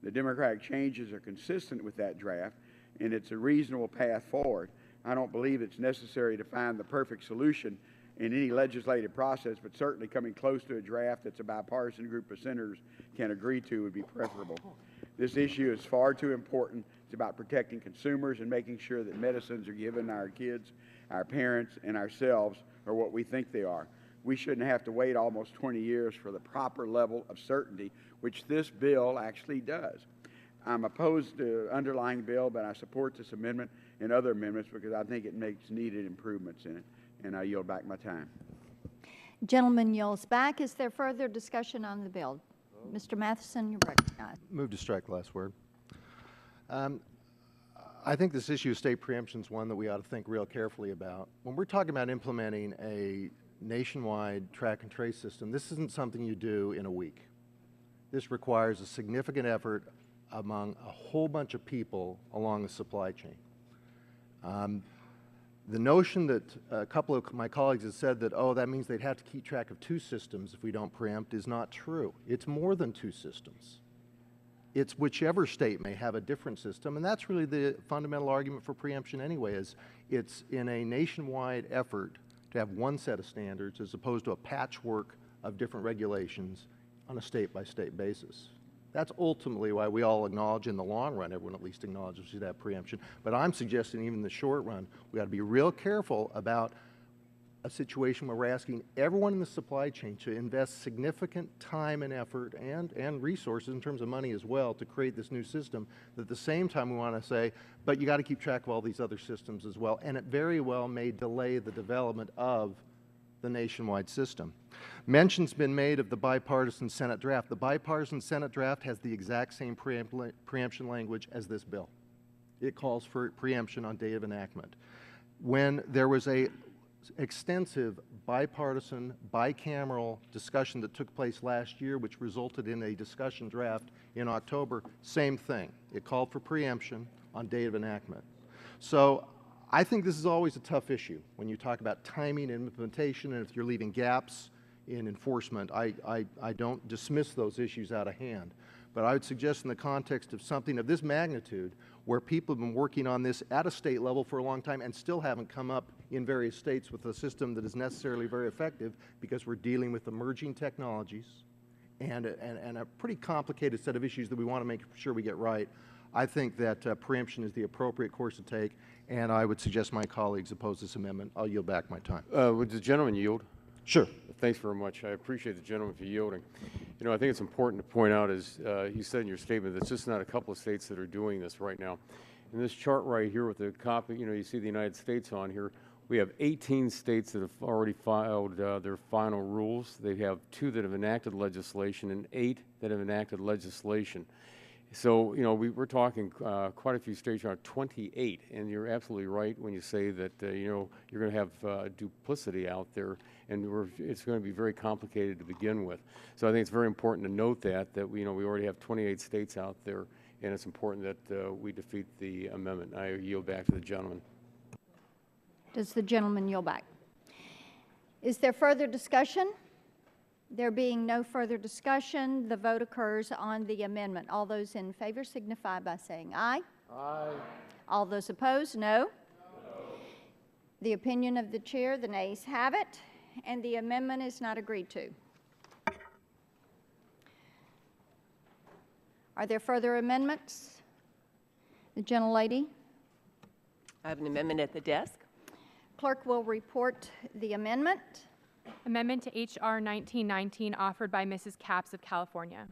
The democratic changes are consistent with that draft, and it's a reasonable path forward. I don't believe it's necessary to find the perfect solution in any legislative process, but certainly coming close to a draft that's a bipartisan group of senators can agree to would be preferable. This issue is far too important. It's about protecting consumers and making sure that medicines are given our kids, our parents, and ourselves are what we think they are. We shouldn't have to wait almost 20 years for the proper level of certainty, which this bill actually does. I'm opposed to the underlying bill, but I support this amendment and other amendments because I think it makes needed improvements in it. And I yield back my time. Gentleman yields back. Is there further discussion on the bill? Mr. Matheson, you're recognized. Move to strike the last word. I think this issue of state preemption is one that we ought to think real carefully about. When we're talking about implementing a nationwide track and trace system, this isn't something you do in a week. This requires a significant effort among a whole bunch of people along the supply chain. The notion that a couple of my colleagues have said that, oh, that means they'd have to keep track of 2 systems if we don't preempt is not true. It's more than 2 systems. It's whichever state may have a different system, and that's really the fundamental argument for preemption anyway, is it's in a nationwide effort to have one set of standards as opposed to a patchwork of different regulations on a state-by-state basis. That's ultimately why we all acknowledge in the long run, everyone at least acknowledges that preemption. But I'm suggesting even in the short run, we got to be real careful about a situation where we're asking everyone in the supply chain to invest significant time and effort and resources in terms of money as well to create this new system. But at the same time, we want to say, but you got to keep track of all these other systems as well. And it very well may delay the development of the nationwide system. Mention's been made of the bipartisan Senate draft. The bipartisan Senate draft has the exact same preemption language as this bill. It calls for preemption on date of enactment. When there was a extensive bipartisan, bicameral discussion that took place last year, which resulted in a discussion draft in October, same thing. It called for preemption on date of enactment. So I think this is always a tough issue when you talk about timing and implementation, and if you're leaving gaps in enforcement. I don't dismiss those issues out of hand. But I would suggest in the context of something of this magnitude, where people have been working on this at a state level for a long time and still haven't come up in various states with a system that is necessarily very effective, because we're dealing with emerging technologies and a pretty complicated set of issues that we want to make sure we get right. I think that preemption is the appropriate course to take, and I would suggest my colleagues oppose this amendment. I'll yield back my time. Would the gentleman yield? Sure. Thanks very much. I appreciate the gentleman for yielding. You know, I think it's important to point out, as you said in your statement, that it's just not a couple of states that are doing this right now. In this chart right here with the copy, you know, you see the United States on here. We have 18 states that have already filed their final rules. They have 2 that have enacted legislation and 8 that have enacted legislation. So, you know, we're talking quite a few states, around 28, and you're absolutely right when you say that, you know, you're going to have duplicity out there, and it's going to be very complicated to begin with. So I think it's very important to note that, you know, we already have 28 states out there, and it's important that we defeat the amendment. I yield back to the gentleman. Does the gentleman yield back? Is there further discussion? There being no further discussion, the vote occurs on the amendment. All those in favor signify by saying aye. Aye. All those opposed, no. The opinion of the chair, the nays have it, and the amendment is not agreed to. Are there further amendments? The gentlelady. I have an amendment at the desk. Clerk will report the amendment. Amendment to H.R. 1919 offered by Mrs. Capps of California.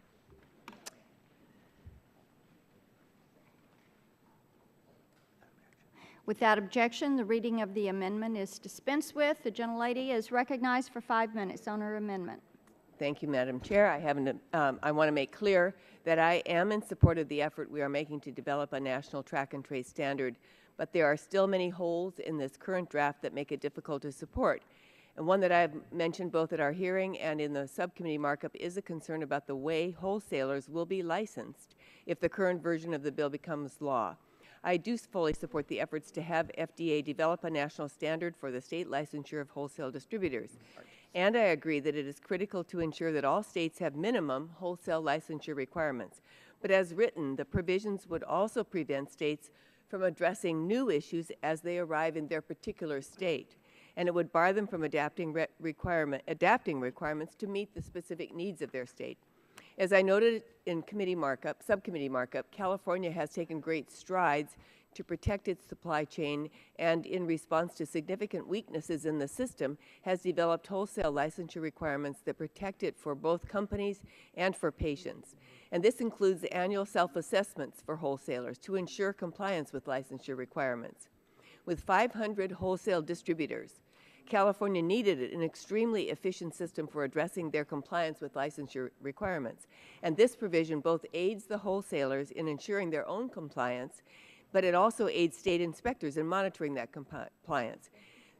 Without objection, the reading of the amendment is dispensed with. The gentlelady is recognized for 5 minutes on her amendment. Thank you, Madam Chair. I want to make clear that I am in support of the effort we are making to develop a national track and trace standard, but there are still many holes in this current draft that make it difficult to support. And one that I've mentioned both at our hearing and in the subcommittee markup is a concern about the way wholesalers will be licensed if the current version of the bill becomes law. I do fully support the efforts to have FDA develop a national standard for the state licensure of wholesale distributors. And I agree that it is critical to ensure that all states have minimum wholesale licensure requirements. But as written, the provisions would also prevent states from addressing new issues as they arrive in their particular state. And it would bar them from adapting requirements to meet the specific needs of their state. As I noted in subcommittee markup, California has taken great strides to protect its supply chain, and in response to significant weaknesses in the system, has developed wholesale licensure requirements that protect it for both companies and for patients. And this includes annual self-assessments for wholesalers to ensure compliance with licensure requirements. With 500 wholesale distributors, California needed an extremely efficient system for addressing their compliance with licensure requirements. And this provision both aids the wholesalers in ensuring their own compliance, but it also aids state inspectors in monitoring that compliance.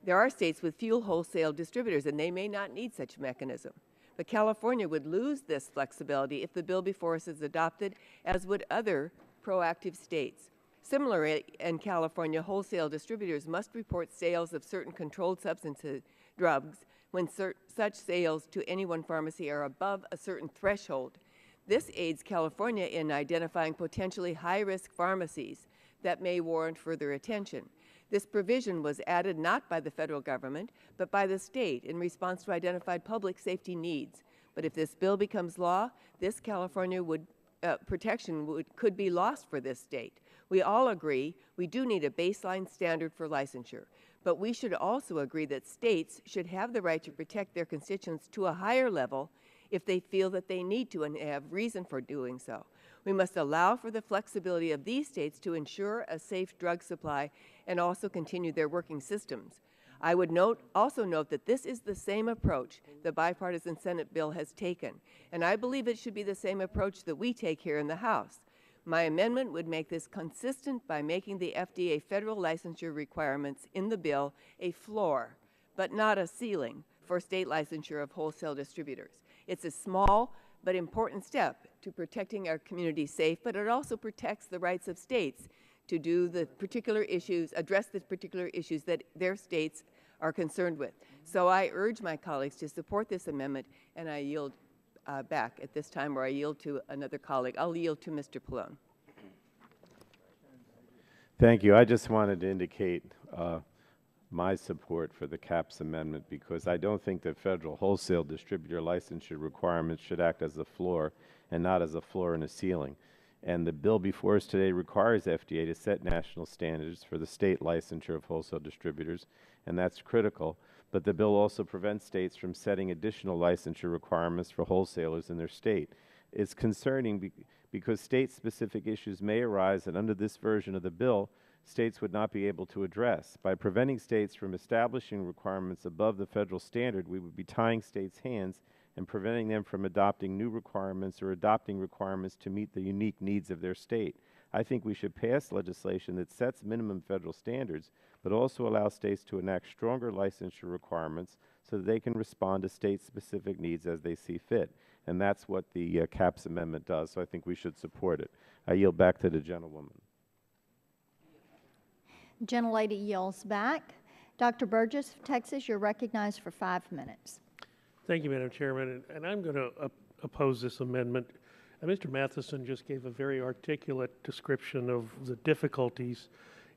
There are states with few wholesale distributors, and they may not need such a mechanism. But California would lose this flexibility if the bill before us is adopted, as would other proactive states. Similarly, in California, wholesale distributors must report sales of certain controlled substances, drugs, when such sales to any one pharmacy are above a certain threshold. This aids California in identifying potentially high-risk pharmacies that may warrant further attention. This provision was added not by the federal government, but by the state in response to identified public safety needs. But if this bill becomes law, this California protection could be lost for this state. We all agree we do need a baseline standard for licensure, but we should also agree that states should have the right to protect their constituents to a higher level if they feel that they need to and have reason for doing so. We must allow for the flexibility of these states to ensure a safe drug supply and also continue their working systems. I would also note that this is the same approach the bipartisan Senate bill has taken, and I believe it should be the same approach that we take here in the House. My amendment would make this consistent by making the FDA federal licensure requirements in the bill a floor, but not a ceiling, for state licensure of wholesale distributors. It's a small but important step to protecting our community safe, but it also protects the rights of states to do the particular issues, address the particular issues that their states are concerned with. So I urge my colleagues to support this amendment, and I yield back at this time, or I yield to another colleague. I'll yield to Mr. Pallone. Thank you. I just wanted to indicate my support for the CAPS amendment because I don't think that federal wholesale distributor licensure requirements should act as a floor and not as a floor and a ceiling. And the bill before us today requires FDA to set national standards for the state licensure of wholesale distributors, and that's critical. But the bill also prevents states from setting additional licensure requirements for wholesalers in their state. It's concerning because state-specific issues may arise, and under this version of the bill, states would not be able to address. By preventing states from establishing requirements above the federal standard, we would be tying states' hands and preventing them from adopting new requirements or adopting requirements to meet the unique needs of their state. I think we should pass legislation that sets minimum federal standards, but also allows states to enact stronger licensure requirements so that they can respond to state-specific needs as they see fit. And that's what the CAPS amendment does, so I think we should support it. I yield back to the gentlewoman. Gentlelady yields back. Dr. Burgess of Texas, you're recognized for 5 minutes. Thank you, Madam Chairman, and I'm going to oppose this amendment. Mr. Matheson just gave a very articulate description of the difficulties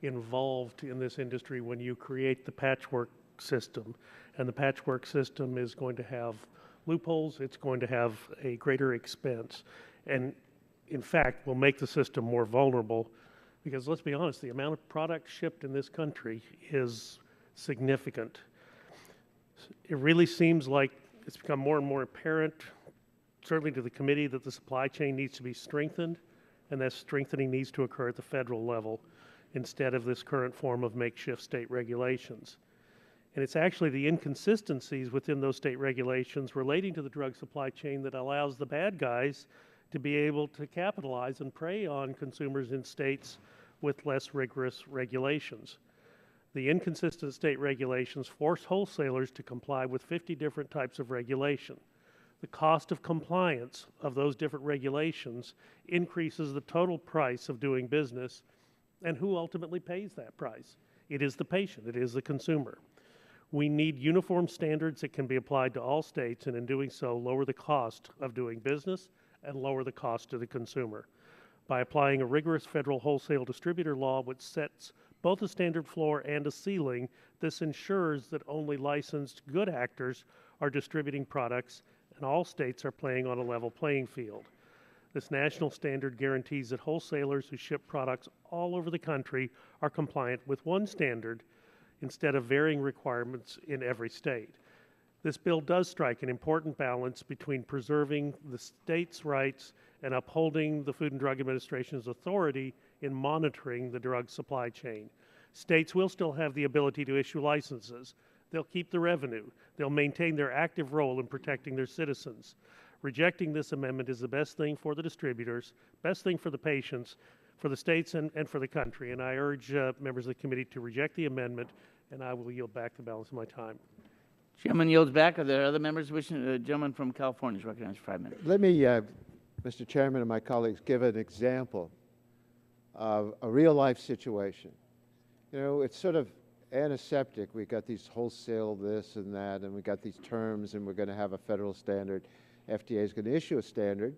involved in this industry when you create the patchwork system. And the patchwork system is going to have loopholes, it's going to have a greater expense, and in fact will make the system more vulnerable because let's be honest, the amount of product shipped in this country is significant. It really seems like it's become more and more apparent, certainly to the committee, that the supply chain needs to be strengthened, and that strengthening needs to occur at the federal level instead of this current form of makeshift state regulations. And it's actually the inconsistencies within those state regulations relating to the drug supply chain that allows the bad guys to be able to capitalize and prey on consumers in states with less rigorous regulations. The inconsistent state regulations force wholesalers to comply with 50 different types of regulation. The cost of compliance of those different regulations increases the total price of doing business, and who ultimately pays that price? It is the patient, it is the consumer. We need uniform standards that can be applied to all states, and in doing so, lower the cost of doing business and lower the cost to the consumer. By applying a rigorous federal wholesale distributor law which sets both a standard floor and a ceiling, this ensures that only licensed good actors are distributing products and all states are playing on a level playing field. This national standard guarantees that wholesalers who ship products all over the country are compliant with one standard instead of varying requirements in every state. This bill does strike an important balance between preserving the state's rights and upholding the Food and Drug Administration's authority in monitoring the drug supply chain. States will still have the ability to issue licenses. They'll keep the revenue. They'll maintain their active role in protecting their citizens. Rejecting this amendment is the best thing for the distributors, best thing for the patients, for the states and for the country. And I urge members of the committee to reject the amendment, and I will yield back the balance of my time. Gentleman yields back. Are there other members wishing? The gentleman from California is recognized for 5 minutes. Let me, Mr. Chairman and my colleagues, give an example of a real-life situation. You know, it's sort of antiseptic. We got these wholesale this and that, and we got these terms, and we're going to have a federal standard. FDA is going to issue a standard.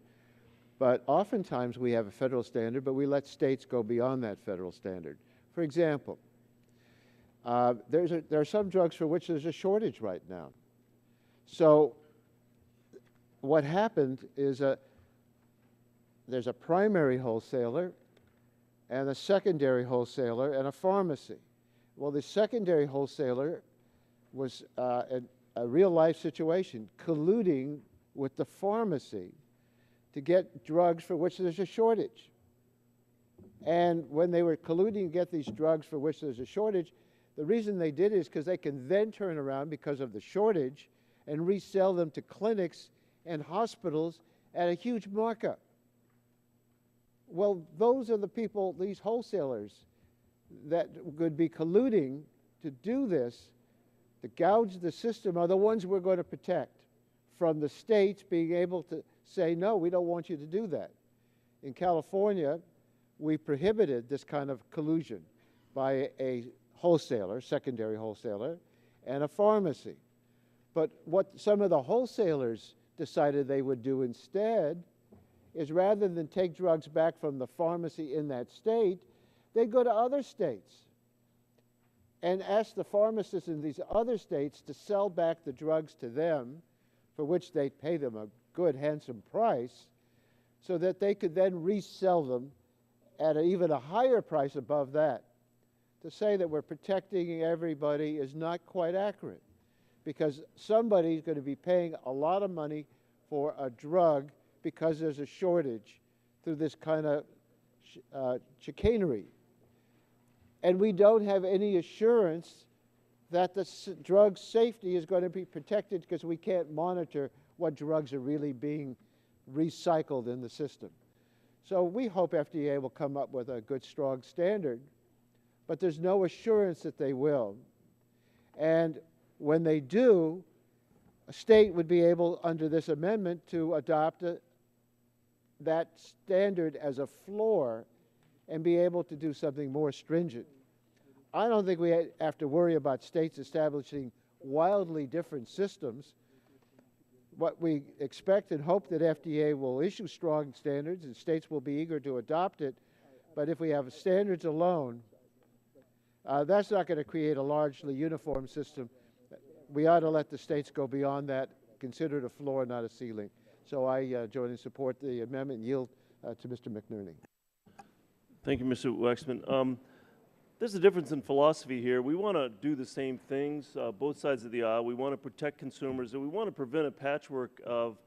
But oftentimes we have a federal standard, but we let states go beyond that federal standard. For example, there are some drugs for which there's a shortage right now. So what happened is there's a primary wholesaler and a secondary wholesaler and a pharmacy. Well, the secondary wholesaler was a real-life situation, colluding with the pharmacy to get drugs for which there's a shortage. And when they were colluding to get these drugs for which there's a shortage, the reason they did it is because they can then turn around because of the shortage and resell them to clinics and hospitals at a huge markup. Well, those are the people, these wholesalers, that would be colluding to do this, to gouge the system, are the ones we're going to protect from the states being able to say, no, we don't want you to do that. In California, we prohibited this kind of collusion by a wholesaler, secondary wholesaler, and a pharmacy. But what some of the wholesalers decided they would do instead is, rather than take drugs back from the pharmacy in that state, they'd go to other states and ask the pharmacists in these other states to sell back the drugs to them, for which they'd pay them a good, handsome price, so that they could then resell them at even a higher price above that. To say that we're protecting everybody is not quite accurate, because somebody's going to be paying a lot of money for a drug because there's a shortage through this kind of chicanery. And we don't have any assurance that the drug safety is going to be protected, because we can't monitor what drugs are really being recycled in the system. So we hope FDA will come up with a good, strong standard, but there's no assurance that they will. And when they do, a state would be able, under this amendment, to adopt that standard as a floor and be able to do something more stringent. I don't think we have to worry about states establishing wildly different systems. What we expect and hope that FDA will issue strong standards and states will be eager to adopt it. But if we have standards alone, that's not going to create a largely uniform system. We ought to let the states go beyond that, consider it a floor, not a ceiling. So I join and support the amendment and yield to Mr. McNerney. Thank you, Mr. Waxman. There's a difference in philosophy here. We want to do the same things, both sides of the aisle. We want to protect consumers, and we want to prevent a patchwork of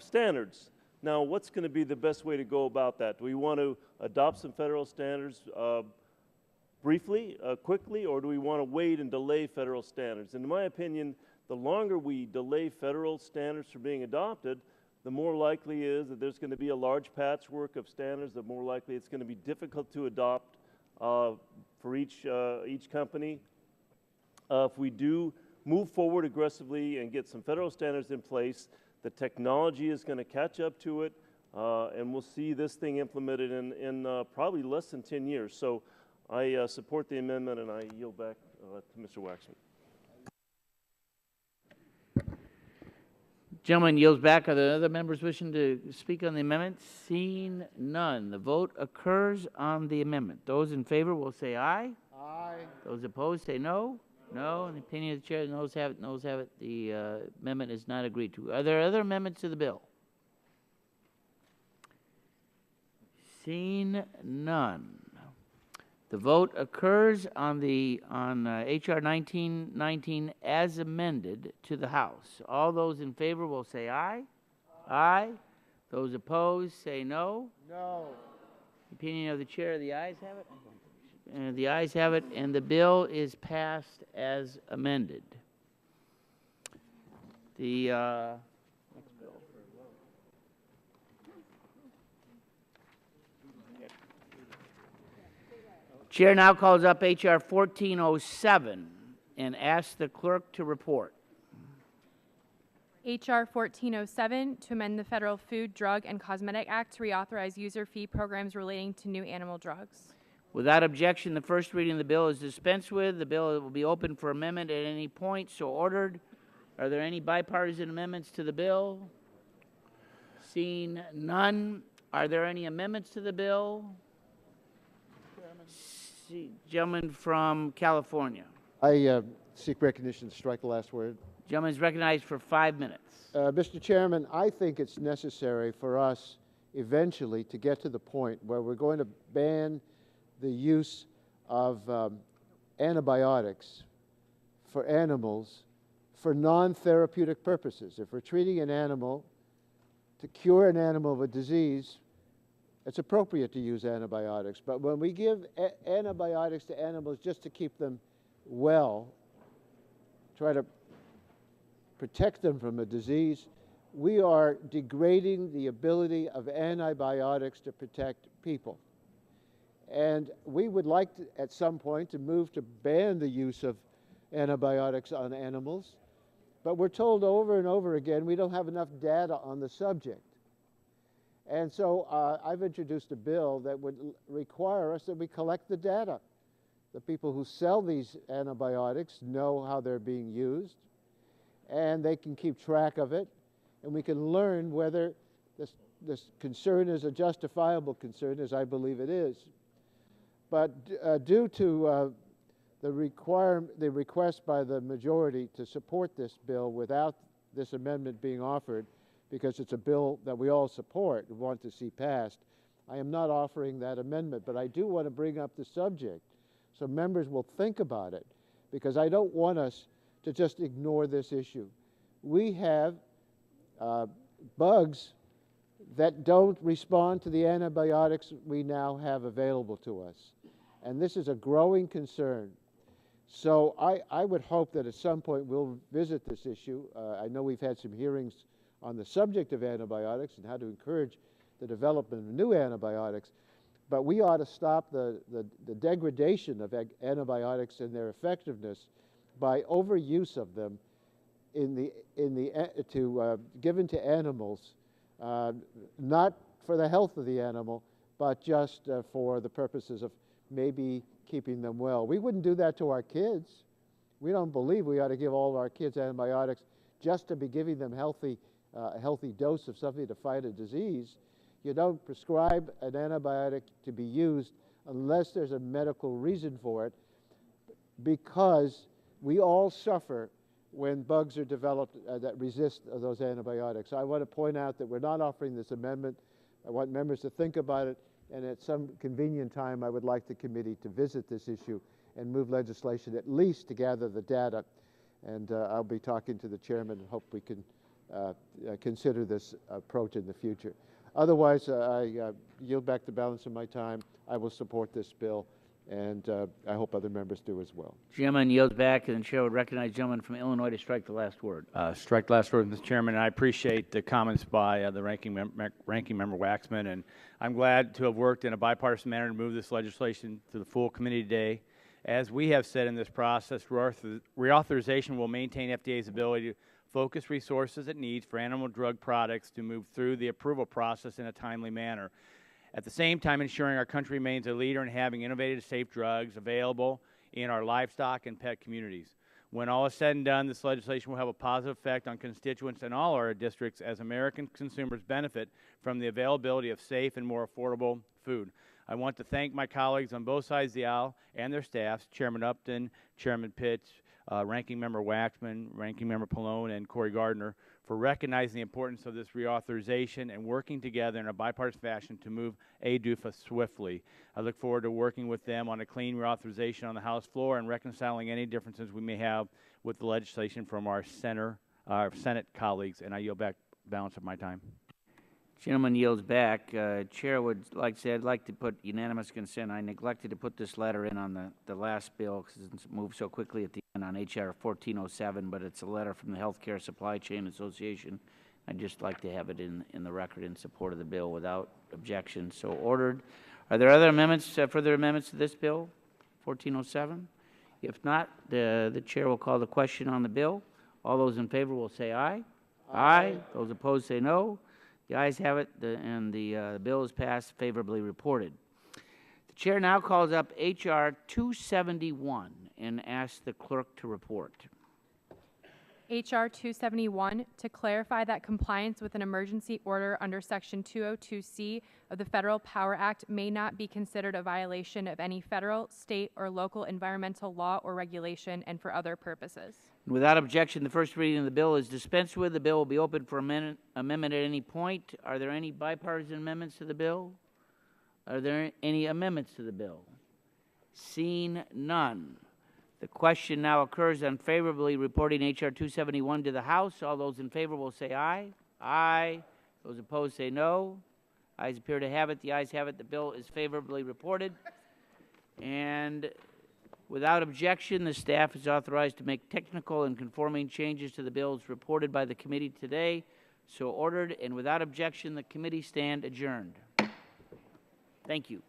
standards. Now, what's going to be the best way to go about that? Do we want to adopt some federal standards briefly, quickly, or do we want to wait and delay federal standards? And in my opinion, the longer we delay federal standards from being adopted, the more likely is that there's going to be a large patchwork of standards, the more likely it's going to be difficult to adopt for each company. If we do move forward aggressively and get some federal standards in place, the technology is going to catch up to it, and we'll see this thing implemented in probably less than 10 years. So I support the amendment, and I yield back to Mr. Waxman. Gentleman yields back. Are there other members wishing to speak on the amendment? Seeing none, the vote occurs on the amendment. Those in favor will say aye. Aye. Those opposed say no. No. In the opinion of the chair, the noes have it. Noes have it. The amendment is not agreed to. Are there other amendments to the bill? Seeing none. The vote occurs on H.R. 1919 as amended to the House. All those in favor will say aye. Aye. Those opposed say no. No. Opinion of the chair, the ayes have it. The ayes have it, and the bill is passed as amended. The next bill. Chair now calls up H.R. 1407 and asks the clerk to report. H.R. 1407 to amend the Federal Food, Drug, and Cosmetic Act to reauthorize user fee programs relating to new animal drugs. Without objection, the first reading of the bill is dispensed with. The bill will be open for amendment at any point, so ordered. Are there any bipartisan amendments to the bill? Seeing none, are there any amendments to the bill? Gentleman from California. I seek recognition to strike the last word. Gentleman is recognized for 5 minutes. Mr. Chairman, I think it's necessary for us eventually to get to the point where we're going to ban the use of antibiotics for animals for non-therapeutic purposes. If we're treating an animal to cure an animal of a disease, it's appropriate to use antibiotics. But when we give antibiotics to animals just to keep them well, try to protect them from a disease, we are degrading the ability of antibiotics to protect people. And we would like to, at some point, to move to ban the use of antibiotics on animals, but we're told over and over again we don't have enough data on the subject. And so I've introduced a bill that would require us that we collect the data. The people who sell these antibiotics know how they're being used, and they can keep track of it, and we can learn whether this concern is a justifiable concern, as I believe it is. But due to the request by the majority to support this bill without this amendment being offered, because it's a bill that we all support and want to see passed, I am not offering that amendment. But I do want to bring up the subject so members will think about it, because I don't want us to just ignore this issue. We have bugs that don't respond to the antibiotics we now have available to us. And this is a growing concern. So I would hope that at some point we'll visit this issue. I know we've had some hearings on the subject of antibiotics and how to encourage the development of new antibiotics, but we ought to stop the degradation of antibiotics and their effectiveness by overuse of them given to animals, not for the health of the animal, but just for the purposes of maybe keeping them well. We wouldn't do that to our kids. We don't believe we ought to give all of our kids antibiotics just to be giving them a healthy dose of something to fight a disease. You don't prescribe an antibiotic to be used unless there's a medical reason for it, because we all suffer when bugs are developed that resist those antibiotics. I want to point out that we're not offering this amendment. I want members to think about it, and at some convenient time I would like the committee to visit this issue and move legislation at least to gather the data. And I'll be talking to the chairman and hope we can consider this approach in the future. Otherwise, I yield back the balance of my time. I will support this bill, and I hope other members do as well. Gentleman yields back, and the chair would recognize the gentleman from Illinois to strike the last word. Strike the last word, Mr. Chairman, and I appreciate the comments by the ranking member Waxman, and I'm glad to have worked in a bipartisan manner to move this legislation to the full committee today. As we have said in this process, reauthorization will maintain FDA's ability to focus resources it needs for animal drug products to move through the approval process in a timely manner. At the same time, ensuring our country remains a leader in having innovative, safe drugs available in our livestock and pet communities. When all is said and done, this legislation will have a positive effect on constituents in all our districts as American consumers benefit from the availability of safe and more affordable food. I want to thank my colleagues on both sides of the aisle and their staffs, Chairman Upton, Chairman Pitts, Ranking Member Waxman, Ranking Member Pallone, and Corey Gardner, for recognizing the importance of this reauthorization and working together in a bipartisan fashion to move ADUFA swiftly. I look forward to working with them on a clean reauthorization on the House floor and reconciling any differences we may have with the legislation from our Senate colleagues, and I yield back the balance of my time. Gentleman yields back. Chair would like to say I'd like to put unanimous consent. I neglected to put this letter in on the last bill because it's moved so quickly at the end on H.R. 1407, but it's a letter from the Healthcare Supply Chain Association. I'd just like to have it in the record in support of the bill without objection. So ordered. Are there other amendments, further amendments to this bill, 1407? If not, the chair will call the question on the bill. All those in favor will say aye. Aye. Those opposed say no. The ayes have it, and the bill is passed, favorably reported. The chair now calls up H.R. 271 and asks the clerk to report. H.R. 271, to clarify that compliance with an emergency order under Section 202C of the Federal Power Act may not be considered a violation of any federal, state, or local environmental law or regulation and for other purposes. Without objection, the first reading of the bill is dispensed with. The bill will be open for amendment at any point. Are there any bipartisan amendments to the bill? Are there any amendments to the bill? Seeing none. The question now occurs on favorably reporting H.R. 271 to the House. All those in favor will say aye. Aye. Those opposed say no. Ayes appear to have it. The ayes have it. The bill is favorably reported. And without objection, the staff is authorized to make technical and conforming changes to the bills reported by the committee today. So ordered, and without objection, the committee stand adjourned. Thank you.